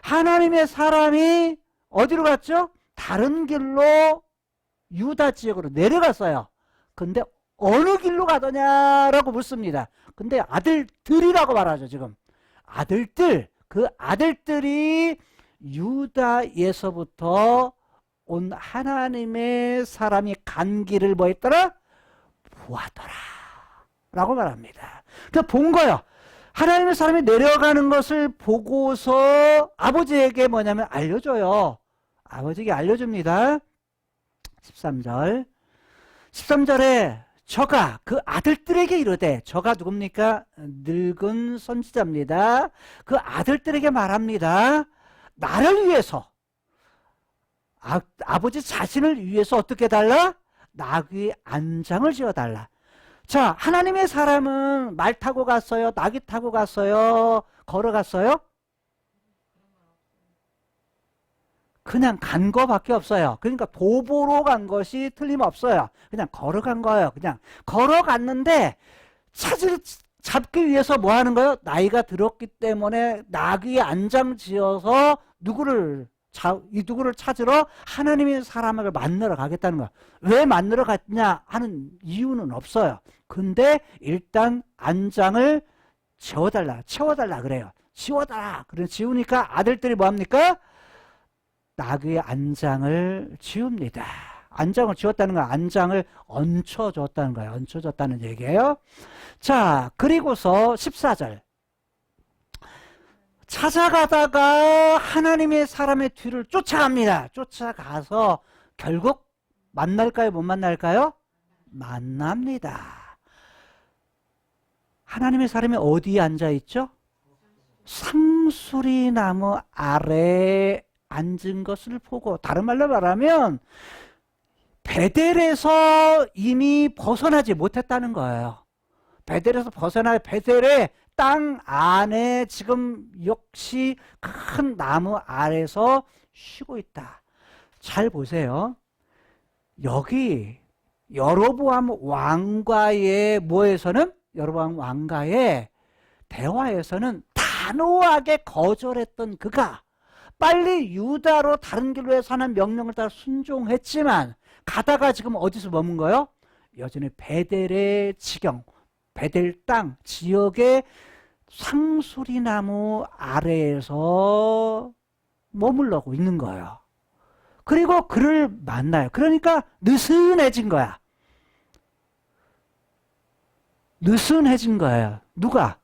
하나님의 사람이 어디로 갔죠? 다른 길로 유다 지역으로 내려갔어요. 근데 어느 길로 가더냐라고 묻습니다. 근데 아들들이라고 말하죠, 지금. 아들들, 그 아들들이 유다에서부터 온 하나님의 사람이 간 길을 뭐 했더라? 보았더라. 라고 말합니다. 그러니까 본 거예요. 하나님의 사람이 내려가는 것을 보고서 아버지에게 뭐냐면 알려줘요. 아버지에게 알려줍니다. 13절. 13절에 저가 그 아들들에게 이르되, 저가 누굽니까? 늙은 선지자입니다. 그 아들들에게 말합니다. 나를 위해서, 아버지 자신을 위해서 어떻게 해달라? 나귀 안장을 지어달라. 자, 하나님의 사람은 말 타고 갔어요? 나귀 타고 갔어요? 걸어갔어요? 그냥 간 거밖에 없어요. 그러니까 도보로 간 것이 틀림없어요. 그냥 걸어간 거예요. 그냥 걸어갔는데 잡기 위해서 뭐 하는 거예요? 나이가 들었기 때문에 나귀 안장 지어서 누구를 찾으러 하나님의 사람을 만나러 가겠다는 거야. 왜 만나러 갔냐 하는 이유는 없어요. 근데 일단 안장을 채워달라 그래요. 지워달라. 그래 지우니까 아들들이 뭐합니까? 나귀의 안장을 지웁니다. 안장을 지웠다는 건 안장을 얹혀줬다는 거예요. 얹혀줬다는 얘기예요. 자, 그리고서 14절. 찾아가다가 하나님의 사람의 뒤를 쫓아갑니다. 쫓아가서 결국 만날까요? 못 만날까요? 만납니다. 하나님의 사람이 어디에 앉아있죠? 상수리 나무 아래에 앉은 것을 보고, 다른 말로 말하면 베델에서 이미 벗어나지 못했다는 거예요. 베델에서 베델의 땅 안에 지금 역시 큰 나무 아래서 쉬고 있다. 잘 보세요. 여기 여로보암 왕과의 여로보암 왕과의 대화에서는 단호하게 거절했던 그가 빨리 유다로 다른 길로 해서 하는 명령을 따라 순종했지만, 가다가 지금 어디서 머문 거예요? 여전히 베델의 지경, 베델 땅 지역의 상수리나무 아래에서 머물러고 있는 거예요. 그리고 그를 만나요. 그러니까 느슨해진 거야. 느슨해진 거예요. 누가?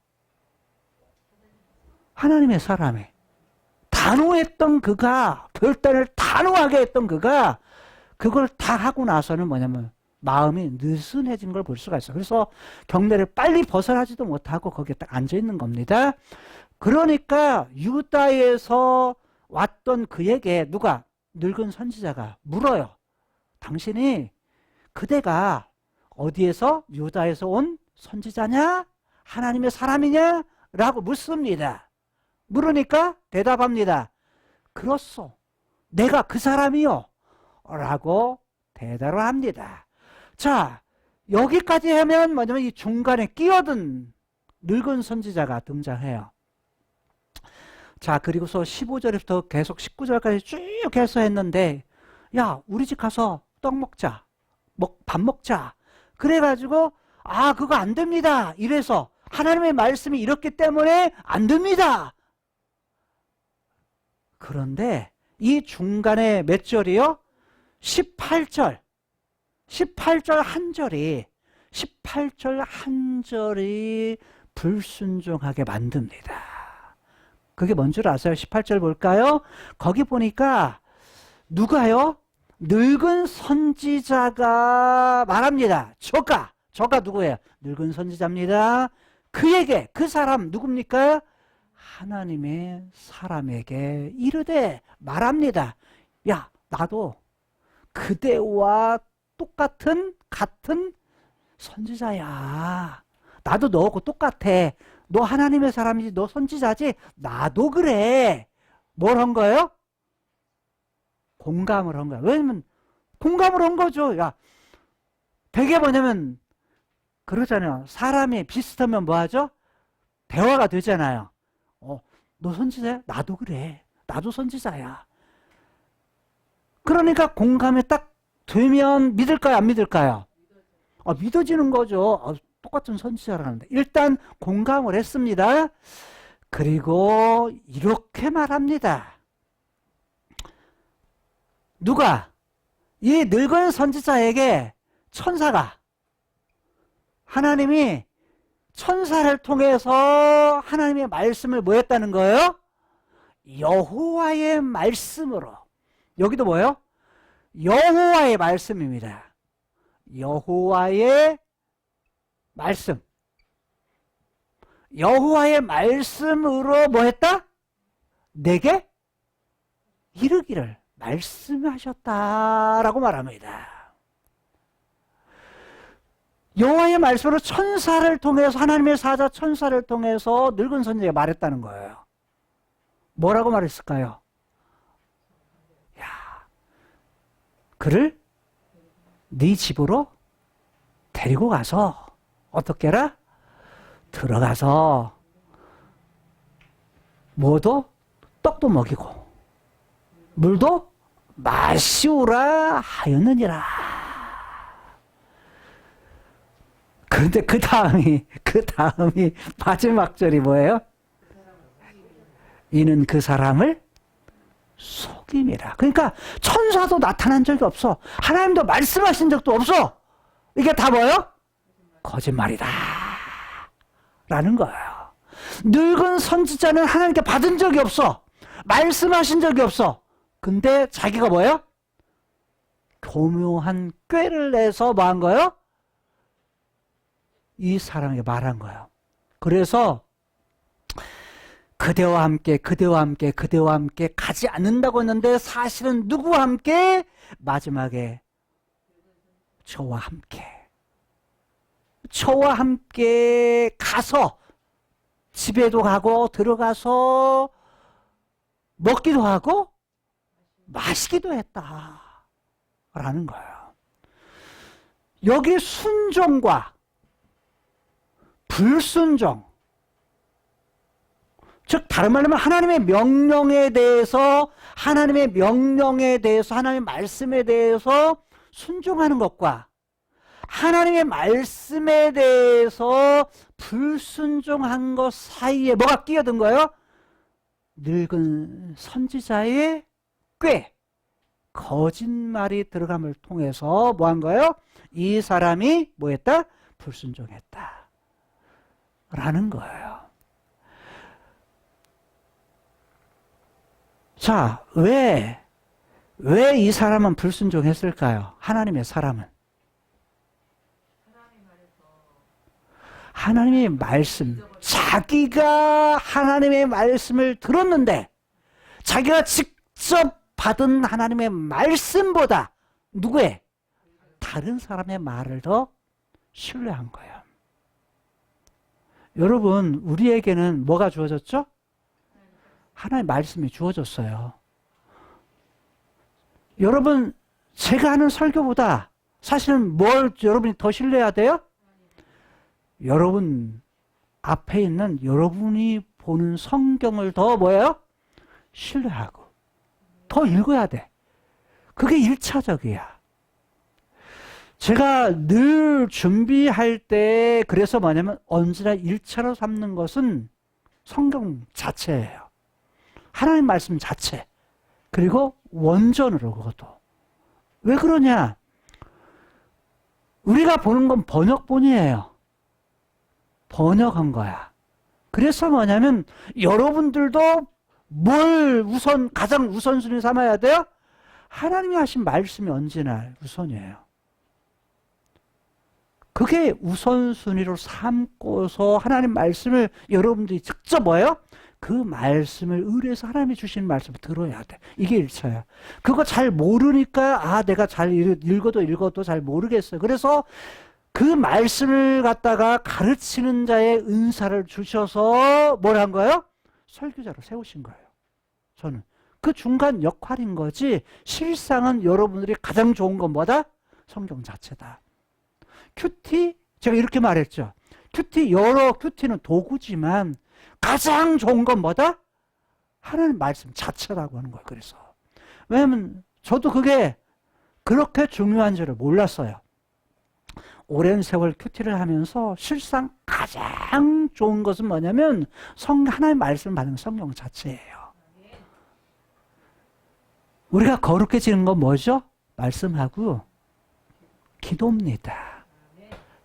하나님의 사람이. 단호했던 그가, 결단을 단호하게 했던 그가 그걸 다 하고 나서는 뭐냐면 마음이 느슨해진 걸 볼 수가 있어요. 그래서 경례를 빨리 벗어나지도 못하고 거기에 딱 앉아있는 겁니다. 그러니까 유다에서 왔던 그에게 누가? 늙은 선지자가 물어요. 당신이 그대가 어디에서? 유다에서 온 선지자냐? 하나님의 사람이냐? 라고 묻습니다. 물으니까 대답합니다. 그렇소. 내가 그 사람이요. 라고 대답을 합니다. 자, 여기까지 하면 뭐냐면 이 중간에 끼어든 늙은 선지자가 등장해요. 자, 그리고서 15절부터 계속 19절까지 쭉 해서 했는데, 야, 우리 집 가서 떡 먹자. 밥 먹자. 그래가지고, 아, 그거 안 됩니다. 이래서 하나님의 말씀이 이렇기 때문에 안 됩니다. 그런데 이 중간에 몇 절이요? 18절 한 절이 불순종하게 만듭니다. 그게 뭔 줄 아세요? 18절 볼까요? 거기 보니까 누가요? 늙은 선지자가 말합니다. 저가 누구예요? 늙은 선지자입니다. 그에게, 그 사람 누굽니까? 하나님의 사람에게 이르되 말합니다. 야, 나도 그대와 같은 선지자야. 나도 너하고 똑같아. 너 하나님의 사람이지, 너 선지자지. 나도 그래. 뭘 한 거예요? 공감을 한 거야. 왜냐면 공감을 한 거죠. 야, 되게 뭐냐면 그러잖아요. 사람이 비슷하면 뭐 하죠? 대화가 되잖아요. 너 선지자야? 나도 그래. 나도 선지자야. 그러니까 공감이 딱 되면 믿을까요? 안 믿을까요? 믿어지는 거죠. 똑같은 선지자라는데. 일단 공감을 했습니다. 그리고 이렇게 말합니다. 누가? 이 늙은 선지자에게 천사가, 하나님이 천사를 통해서 하나님의 말씀을 뭐 했다는 거예요? 여호와의 말씀으로. 여기도 뭐예요? 여호와의 말씀입니다. 여호와의 말씀. 여호와의 말씀으로 뭐 했다? 내게 이르기를 말씀하셨다라고 말합니다. 여호와의 말씀으로 천사를 통해서, 하나님의 사자 천사를 통해서 늙은 선지자가 말했다는 거예요. 뭐라고 말했을까요? 야, 그를 네 집으로 데리고 가서 어떻게 해라? 들어가서 뭐도 떡도 먹이고 물도 마시우라 하였느니라. 그런데 그 다음이 마지막 절이 뭐예요? 이는 그 사람을 속임이라. 그러니까 천사도 나타난 적이 없어. 하나님도 말씀하신 적도 없어. 이게 다 뭐예요? 거짓말이다 라는 거예요. 늙은 선지자는 하나님께 받은 적이 없어. 말씀하신 적이 없어. 근데 자기가 뭐예요? 교묘한 꾀를 내서 뭐 한 거예요? 이 사람에게 말한 거예요. 그래서 그대와 함께 가지 않는다고 했는데 사실은 누구와 함께? 마지막에 저와 함께 가서 집에도 가고 들어가서 먹기도 하고 마시기도 했다라는 거예요. 여기 순종과 불순종, 즉 다른 말로 하면 하나님의 명령에 대해서 하나님의 말씀에 대해서 순종하는 것과 하나님의 말씀에 대해서 불순종한 것 사이에 뭐가 끼어든 거예요? 늙은 선지자의 꾀, 거짓말이 들어감을 통해서 뭐 한 거예요? 이 사람이 뭐 했다? 불순종했다 라는 거예요. 자, 왜 이 사람은 불순종했을까요? 하나님의 사람은. 하나님의 말씀, 자기가 하나님의 말씀을 들었는데 자기가 직접 받은 하나님의 말씀보다 누구의? 다른 사람의 말을 더 신뢰한 거예요. 여러분, 우리에게는 뭐가 주어졌죠? 하나님의 말씀이 주어졌어요. 여러분, 제가 하는 설교보다 사실은 뭘 여러분이 더 신뢰해야 돼요? 여러분 앞에 있는 여러분이 보는 성경을 더 뭐예요? 신뢰하고 더 읽어야 돼. 그게 1차적이야. 제가 늘 준비할 때 그래서 뭐냐면 언제나 1차로 삼는 것은 성경 자체예요. 하나님 말씀 자체. 그리고 원전으로 그것도. 왜 그러냐? 우리가 보는 건 번역본이에요. 번역한 거야. 그래서 뭐냐면 여러분들도 뭘 가장 우선순위 삼아야 돼요? 하나님이 하신 말씀이 언제나 우선이에요. 그게 우선순위로 삼고서 하나님 말씀을 여러분들이 직접 뭐예요? 그 말씀을 의뢰해서 하나님이 주신 말씀을 들어야 돼. 이게 1차야. 그거 잘 모르니까 내가 잘 읽어도 잘 모르겠어요. 그래서 그 말씀을 갖다가 가르치는 자의 은사를 주셔서 뭘 한 거예요? 설교자로 세우신 거예요. 저는. 그 중간 역할인 거지 실상은 여러분들이 가장 좋은 건 뭐다? 성경 자체다. 큐티? 제가 이렇게 말했죠. 여러 큐티는 도구지만 가장 좋은 건 뭐다? 하나님 말씀 자체라고 하는 거예요. 그래서. 왜냐면 저도 그게 그렇게 중요한 줄을 몰랐어요. 오랜 세월 큐티를 하면서 실상 가장 좋은 것은 뭐냐면 하나님의 말씀을 받는 성경 자체예요. 우리가 거룩해지는 건 뭐죠? 말씀하고 기도입니다.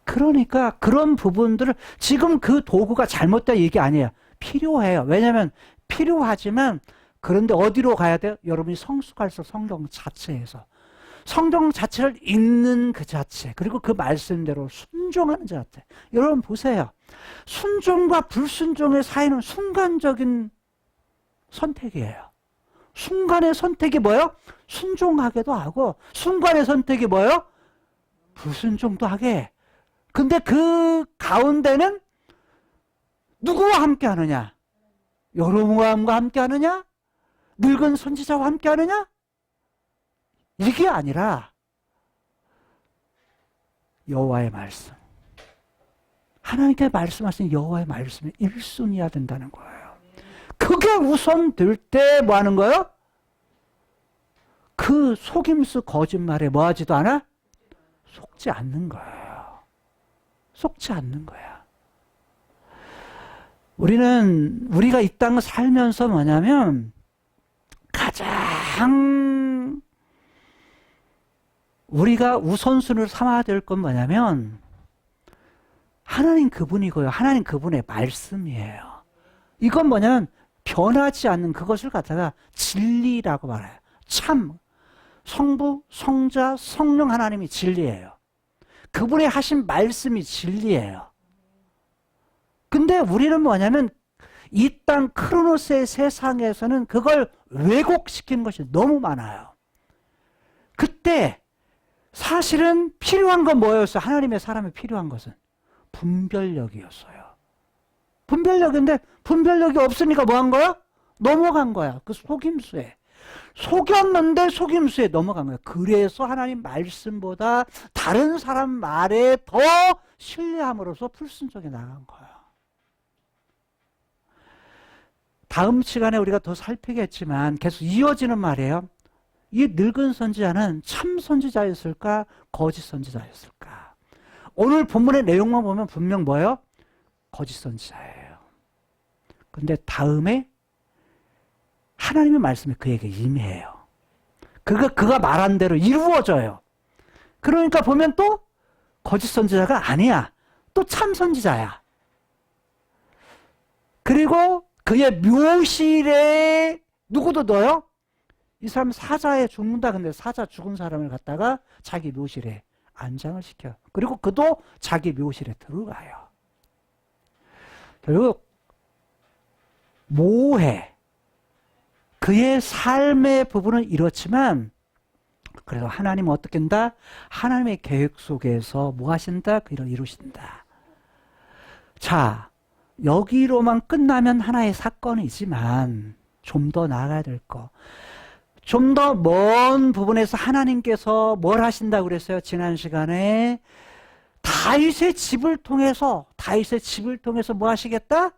그러니까 그런 부분들을 지금 그 도구가 잘못된 얘기 아니에요. 필요해요. 왜냐하면 필요하지만 그런데 어디로 가야 돼요? 여러분이 성숙할수록 성경 자체에서 성경 자체를 읽는 그 자체 그리고 그 말씀대로 순종하는 자체. 여러분 보세요. 순종과 불순종의 사이는 순간적인 선택이에요. 순간의 선택이 뭐예요? 순종하게도 하고 순간의 선택이 뭐예요? 불순종도 하게. 근데 그 가운데는 누구와 함께 하느냐? 여러분과 함께 하느냐? 늙은 선지자와 함께 하느냐? 이게 아니라 여호와의 말씀. 하나님께 말씀하신 여호와의 말씀이 1순위야 된다는 거예요. 그게 우선 될 때 뭐 하는 거예요? 그 속임수 거짓말에 뭐 하지도 않아? 속지 않는 거예요. 속지 않는 거야. 우리가 이 땅을 살면서 뭐냐면 가장 우리가 우선순위를 삼아야 될 건 뭐냐면 하나님 그분이고요. 하나님 그분의 말씀이에요. 이건 뭐냐면 변하지 않는 그것을 갖다가 진리라고 말해요. 참 성부, 성자, 성령 하나님이 진리예요. 그분의 하신 말씀이 진리예요. 근데 우리는 뭐냐면 이 땅 크로노스의 세상에서는 그걸 왜곡시키는 것이 너무 많아요. 그때 사실은 필요한 건 뭐였어요? 하나님의 사람이 필요한 것은 분별력이었어요. 분별력인데 분별력이 없으니까 뭐 한 거야? 넘어간 거야. 그 속임수에. 속였는데 속임수에 넘어간 거야. 그래서 하나님 말씀보다 다른 사람 말에 더 신뢰함으로써 불순종에 나간 거야. 다음 시간에 우리가 더 살피겠지만 계속 이어지는 말이에요. 이 늙은 선지자는 참 선지자였을까? 거짓 선지자였을까? 오늘 본문의 내용만 보면 분명 뭐예요? 거짓 선지자예요. 근데 다음에 하나님의 말씀이 그에게 임해요. 그가 말한 대로 이루어져요. 그러니까 보면 또 거짓 선지자가 아니야. 또 참 선지자야. 그리고 그의 묘실에 누구도 넣어요? 이 사람 사자에 죽는다. 근데 사자 죽은 사람을 갖다가 자기 묘실에 안장을 시켜요. 그리고 그도 자기 묘실에 들어가요. 결국 모해 그의 삶의 부분은 이렇지만 그래도 하나님은 어떻게 한다? 하나님의 계획 속에서 뭐 하신다? 그를 이루신다. 자, 여기로만 끝나면 하나의 사건이지만 좀 더 나아가야 될 거. 좀 더 먼 부분에서 하나님께서 뭘 하신다고 그랬어요? 지난 시간에 다윗의 집을 통해서 뭐 하시겠다?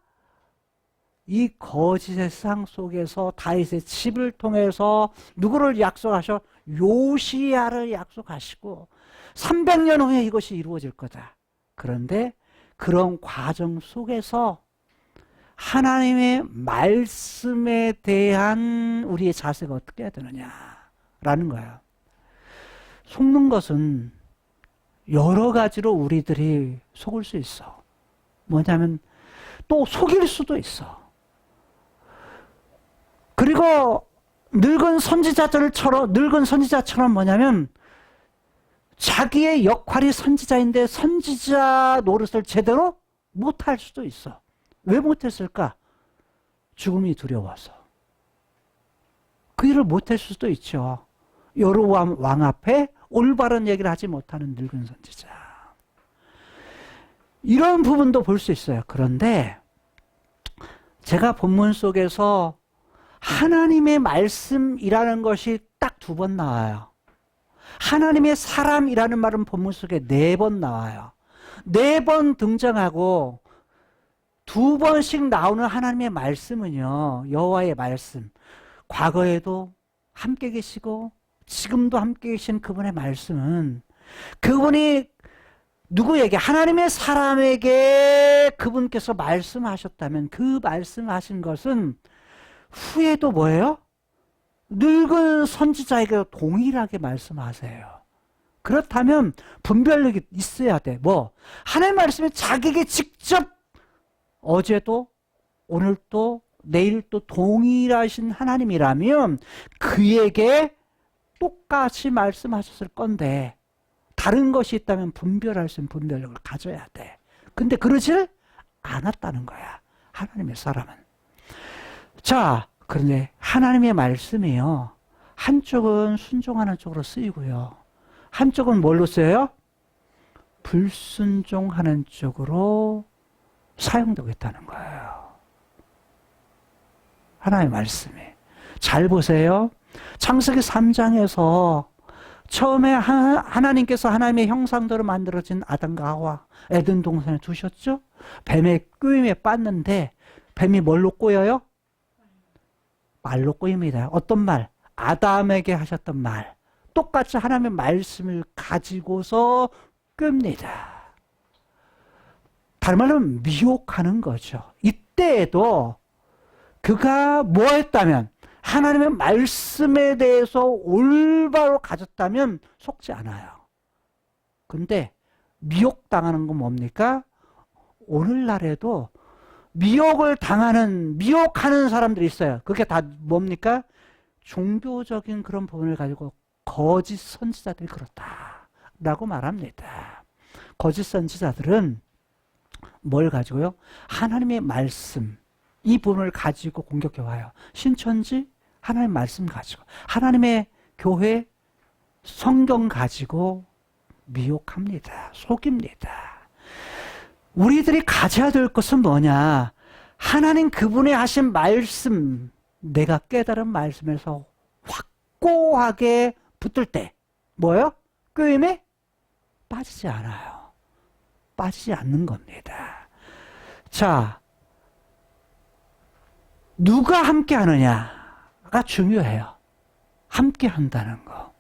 이 거짓의 세상 속에서 다윗의 집을 통해서 누구를 약속하셔? 요시야를 약속하시고 300년 후에 이것이 이루어질 거다. 그런데 그런 과정 속에서 하나님의 말씀에 대한 우리의 자세가 어떻게 해야 되느냐라는 거예요. 속는 것은 여러 가지로 우리들이 속을 수 있어. 뭐냐면 또 속일 수도 있어. 그리고 늙은 선지자처럼 뭐냐면 자기의 역할이 선지자인데 선지자 노릇을 제대로 못할 수도 있어. 왜 못했을까? 죽음이 두려워서. 그 일을 못했을 수도 있죠. 여로보암 왕 앞에 올바른 얘기를 하지 못하는 늙은 선지자. 이런 부분도 볼 수 있어요. 그런데 제가 본문 속에서 하나님의 말씀이라는 것이 딱 2번 나와요. 하나님의 사람이라는 말은 본문 속에 4번 나와요. 4번 등장하고 2번씩 나오는 하나님의 말씀은요, 여호와의 말씀. 과거에도 함께 계시고 지금도 함께 계신 그분의 말씀은 그분이 누구에게? 하나님의 사람에게 그분께서 말씀하셨다면 그 말씀하신 것은 후에도 뭐예요? 늙은 선지자에게 동일하게 말씀하세요. 그렇다면 분별력이 있어야 돼. 뭐? 하나님의 말씀이 자기에게 직접 어제도 오늘도 내일도 동일하신 하나님이라면 그에게 똑같이 말씀하셨을 건데 다른 것이 있다면 분별할 수 있는 분별력을 가져야 돼. 근데 그러질 않았다는 거야. 하나님의 사람은. 자, 그런데 하나님의 말씀이요. 한쪽은 순종하는 쪽으로 쓰이고요. 한쪽은 뭘로 쓰여요? 불순종하는 쪽으로 사용되고 있다는 거예요. 하나님의 말씀이. 잘 보세요. 창세기 3장에서 처음에 하나님께서 하나님의 형상대로 만들어진 아담과 하와 에덴 동산에 두셨죠? 뱀의 꾀임에 빠졌는데 뱀이 뭘로 꼬여요? 말로 꼬입니다. 어떤 말? 아담에게 하셨던 말. 똑같이 하나님의 말씀을 가지고서 꾀입니다. 다른 말로 미혹하는 거죠. 이때에도 그가 뭐 했다면 하나님의 말씀에 대해서 올바로 가졌다면 속지 않아요. 근데 미혹당하는 건 뭡니까? 오늘날에도 미혹을 당하는, 미혹하는 사람들이 있어요. 그게 다 뭡니까? 종교적인 그런 부분을 가지고 거짓 선지자들이 그렇다라고 말합니다. 거짓 선지자들은 뭘 가지고요? 하나님의 말씀, 이 부분을 가지고 공격해 와요. 신천지, 하나님의 말씀 가지고, 하나님의 교회, 성경 가지고 미혹합니다. 속입니다. 우리들이 가져야 될 것은 뭐냐? 하나님 그분의 하신 말씀, 내가 깨달은 말씀에서 확고하게 붙들 때 뭐예요? 꾀임에 빠지지 않아요. 빠지지 않는 겁니다. 자, 누가 함께 하느냐가 중요해요. 함께 한다는 거.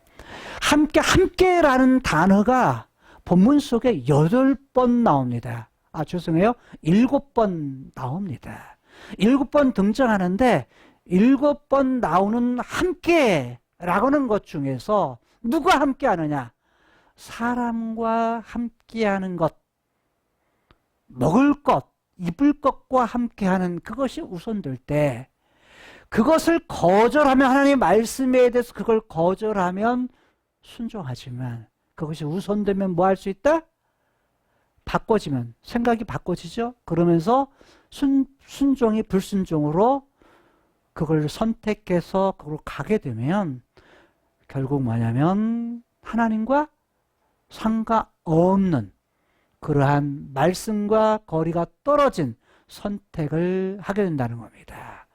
함께라는 단어가 본문 속에 8번 나옵니다. 아, 죄송해요. 7번 나옵니다. 7번 등장하는데 7번 나오는 함께라고는 것 중에서 누가 함께 하느냐? 사람과 함께 하는 것, 먹을 것, 입을 것과 함께 하는 그것이 우선될 때, 그것을 거절하면, 하나님의 말씀에 대해서 그걸 거절하면 순종하지만, 그것이 우선되면 뭐 할 수 있다? 바꿔지면, 생각이 바꿔지죠? 그러면서 순종이 불순종으로 그걸 선택해서 그걸 가게 되면 결국 뭐냐면 하나님과 상관없는 그러한 말씀과 거리가 떨어진 선택을 하게 된다는 겁니다.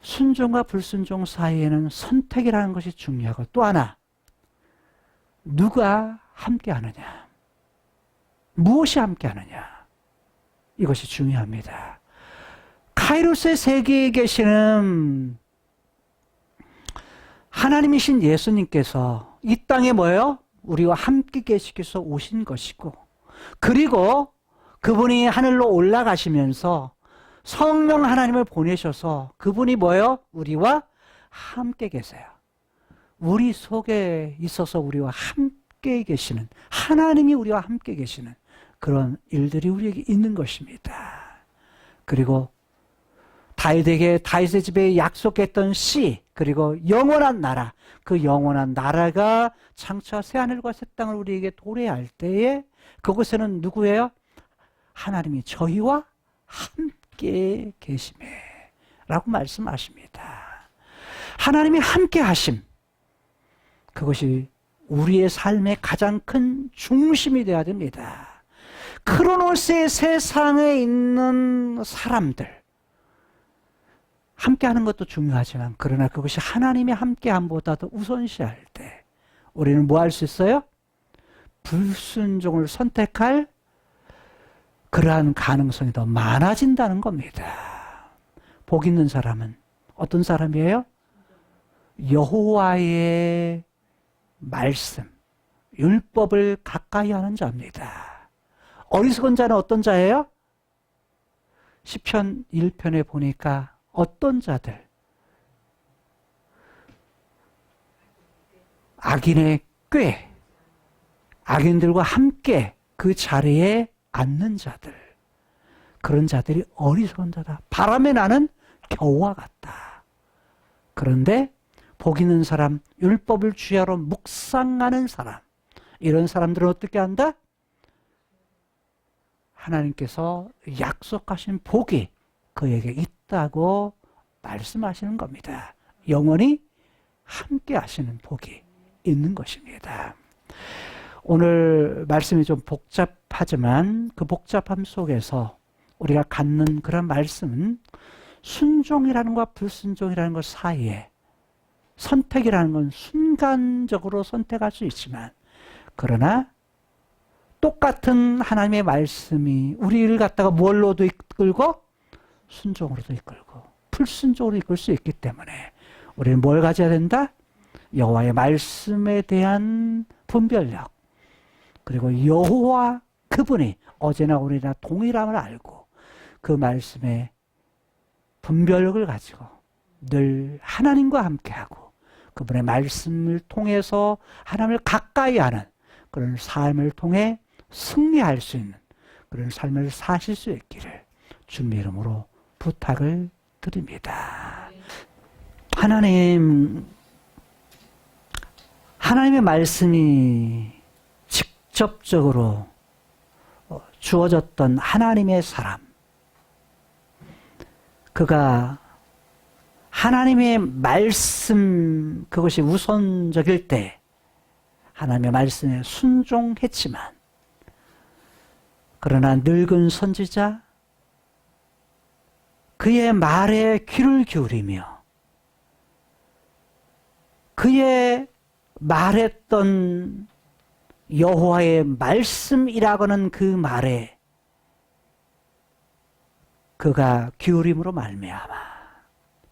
순종과 불순종 사이에는 선택이라는 것이 중요하고, 또 하나, 누가 함께 하느냐, 무엇이 함께 하느냐, 이것이 중요합니다. 카이로스의 세계에 계시는 하나님이신 예수님께서 이 땅에 뭐예요? 우리와 함께 계시기 위해서 오신 것이고, 그리고 그분이 하늘로 올라가시면서 성령 하나님을 보내셔서 그분이 뭐예요? 우리와 함께 계세요. 우리 속에 있어서 우리와 함께 계시는, 하나님이 우리와 함께 계시는 그런 일들이 우리에게 있는 것입니다. 그리고 다윗의 집에 약속했던 씨, 그리고 영원한 나라, 그 영원한 나라가 장차 새하늘과 새 땅을 우리에게 도래할 때에 그곳에는 누구예요? 하나님이 저희와 함께 계심에 라고 말씀하십니다. 하나님이 함께 하심, 그것이 우리의 삶의 가장 큰 중심이 되어야 됩니다. 크로노스의 세상에 있는 사람들, 함께하는 것도 중요하지만, 그러나 그것이 하나님의 함께함보다도 우선시할 때 우리는 뭐 할 수 있어요? 불순종을 선택할 그러한 가능성이 더 많아진다는 겁니다. 복 있는 사람은 어떤 사람이에요? 여호와의 말씀, 율법을 가까이 하는 자입니다. 어리석은 자는 어떤 자예요? 시편 1편에 보니까 어떤 자들, 악인의 꾀, 악인들과 함께 그 자리에 앉는 자들, 그런 자들이 어리석은 자다. 바람에 나는 겨와 같다. 그런데 복 있는 사람, 율법을 주야로 묵상하는 사람, 이런 사람들은 어떻게 한다? 하나님께서 약속하신 복이 그에게 있다고 말씀하시는 겁니다. 영원히 함께 하시는 복이 있는 것입니다. 오늘 말씀이 좀 복잡하지만 그 복잡함 속에서 우리가 갖는 그런 말씀은 순종이라는 것과 불순종이라는 것 사이에, 선택이라는 건 순간적으로 선택할 수 있지만, 그러나 똑같은 하나님의 말씀이 우리를 갖다가 뭘로도 이끌고 순종으로도 이끌고 불순종으로 이끌 수 있기 때문에 우리는 뭘 가져야 된다? 여호와의 말씀에 대한 분별력, 그리고 여호와 그분이 어제나 오늘이나 동일함을 알고 그 말씀의 분별력을 가지고 늘 하나님과 함께하고 그분의 말씀을 통해서 하나님을 가까이 하는 그런 삶을 통해 승리할 수 있는 그런 삶을 사실 수 있기를 주님의 이름으로 부탁을 드립니다. 하나님의 말씀이 직접적으로 주어졌던 하나님의 사람, 그가 하나님의 말씀, 그것이 우선적일 때 하나님의 말씀에 순종했지만, 그러나 늙은 선지자, 그의 말에 귀를 기울이며 그의 말했던 여호와의 말씀이라고는 그 말에 그가 기울임으로 말미암아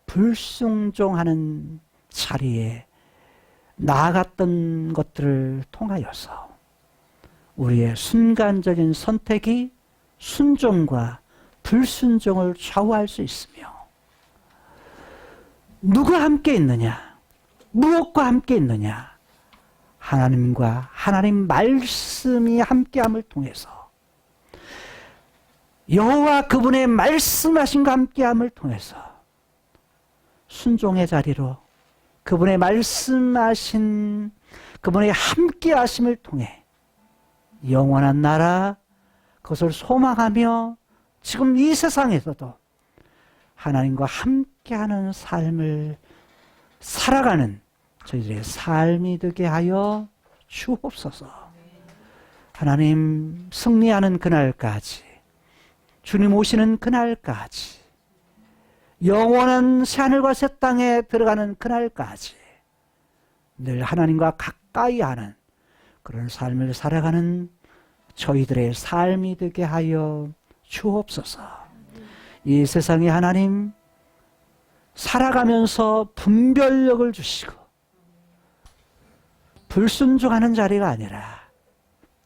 불순종하는 자리에 나아갔던 것들을 통하여서 우리의 순간적인 선택이 순종과 불순종을 좌우할 수 있으며, 누가 함께 있느냐, 무엇과 함께 있느냐, 하나님과 하나님 말씀이 함께함을 통해서, 여호와 그분의 말씀하심과 함께함을 통해서 순종의 자리로 그분의 말씀하신 그분의 함께하심을 통해 영원한 나라, 그것을 소망하며 지금 이 세상에서도 하나님과 함께하는 삶을 살아가는 저희들의 삶이 되게 하여 주옵소서. 하나님, 승리하는 그날까지, 주님 오시는 그날까지, 영원한 새하늘과 새 땅에 들어가는 그날까지 늘 하나님과 가까이 하는 그런 삶을 살아가는 저희들의 삶이 되게 하여 주옵소서. 이 세상에 하나님, 살아가면서 분별력을 주시고 불순종하는 자리가 아니라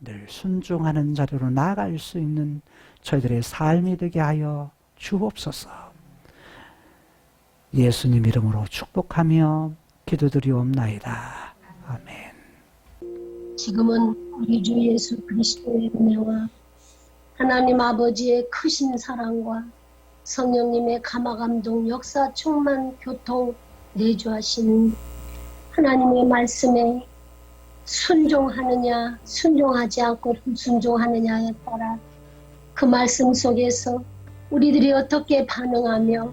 늘 순종하는 자리로 나아갈 수 있는 저희들의 삶이 되게 하여 주옵소서. 예수님 이름으로 축복하며 기도드리옵나이다. 아멘. 지금은 우리 주 예수 그리스도의 은혜와 하나님 아버지의 크신 사랑과 성령님의 감화감동 역사 충만 교통 내주하신 하나님의 말씀에 순종하느냐 순종하지 않고 불순종하느냐에 따라 그 말씀 속에서 우리들이 어떻게 반응하며,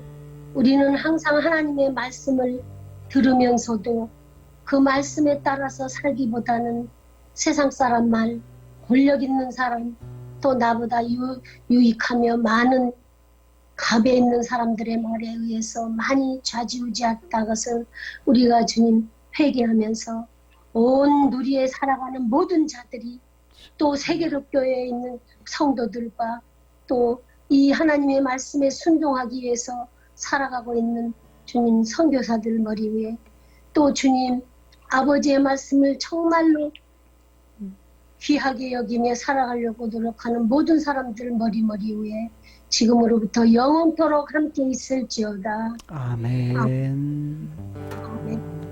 우리는 항상 하나님의 말씀을 들으면서도 그 말씀에 따라서 살기보다는 세상 사람 말, 권력 있는 사람, 또 나보다 유익하며 많은 갑에 있는 사람들의 말에 의해서 많이 좌지우지했다 것을 우리가 주님 회개하면서 온 누리에 살아가는 모든 자들이, 또 세계로 교회에 있는 성도들과 또 이 하나님의 말씀에 순종하기 위해서 살아가고 있는 주님 선교사들 머리 위에, 또 주님 아버지의 말씀을 정말로 귀하게 여기며 살아가려고 노력하는 모든 사람들 머리 위에 지금으로부터 영원토록 함께 있을지어다. 아멘. 아멘.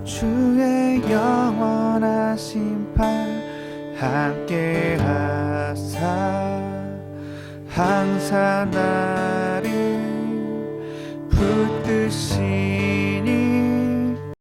주의 영원하신 팔 함께 하사 항상 나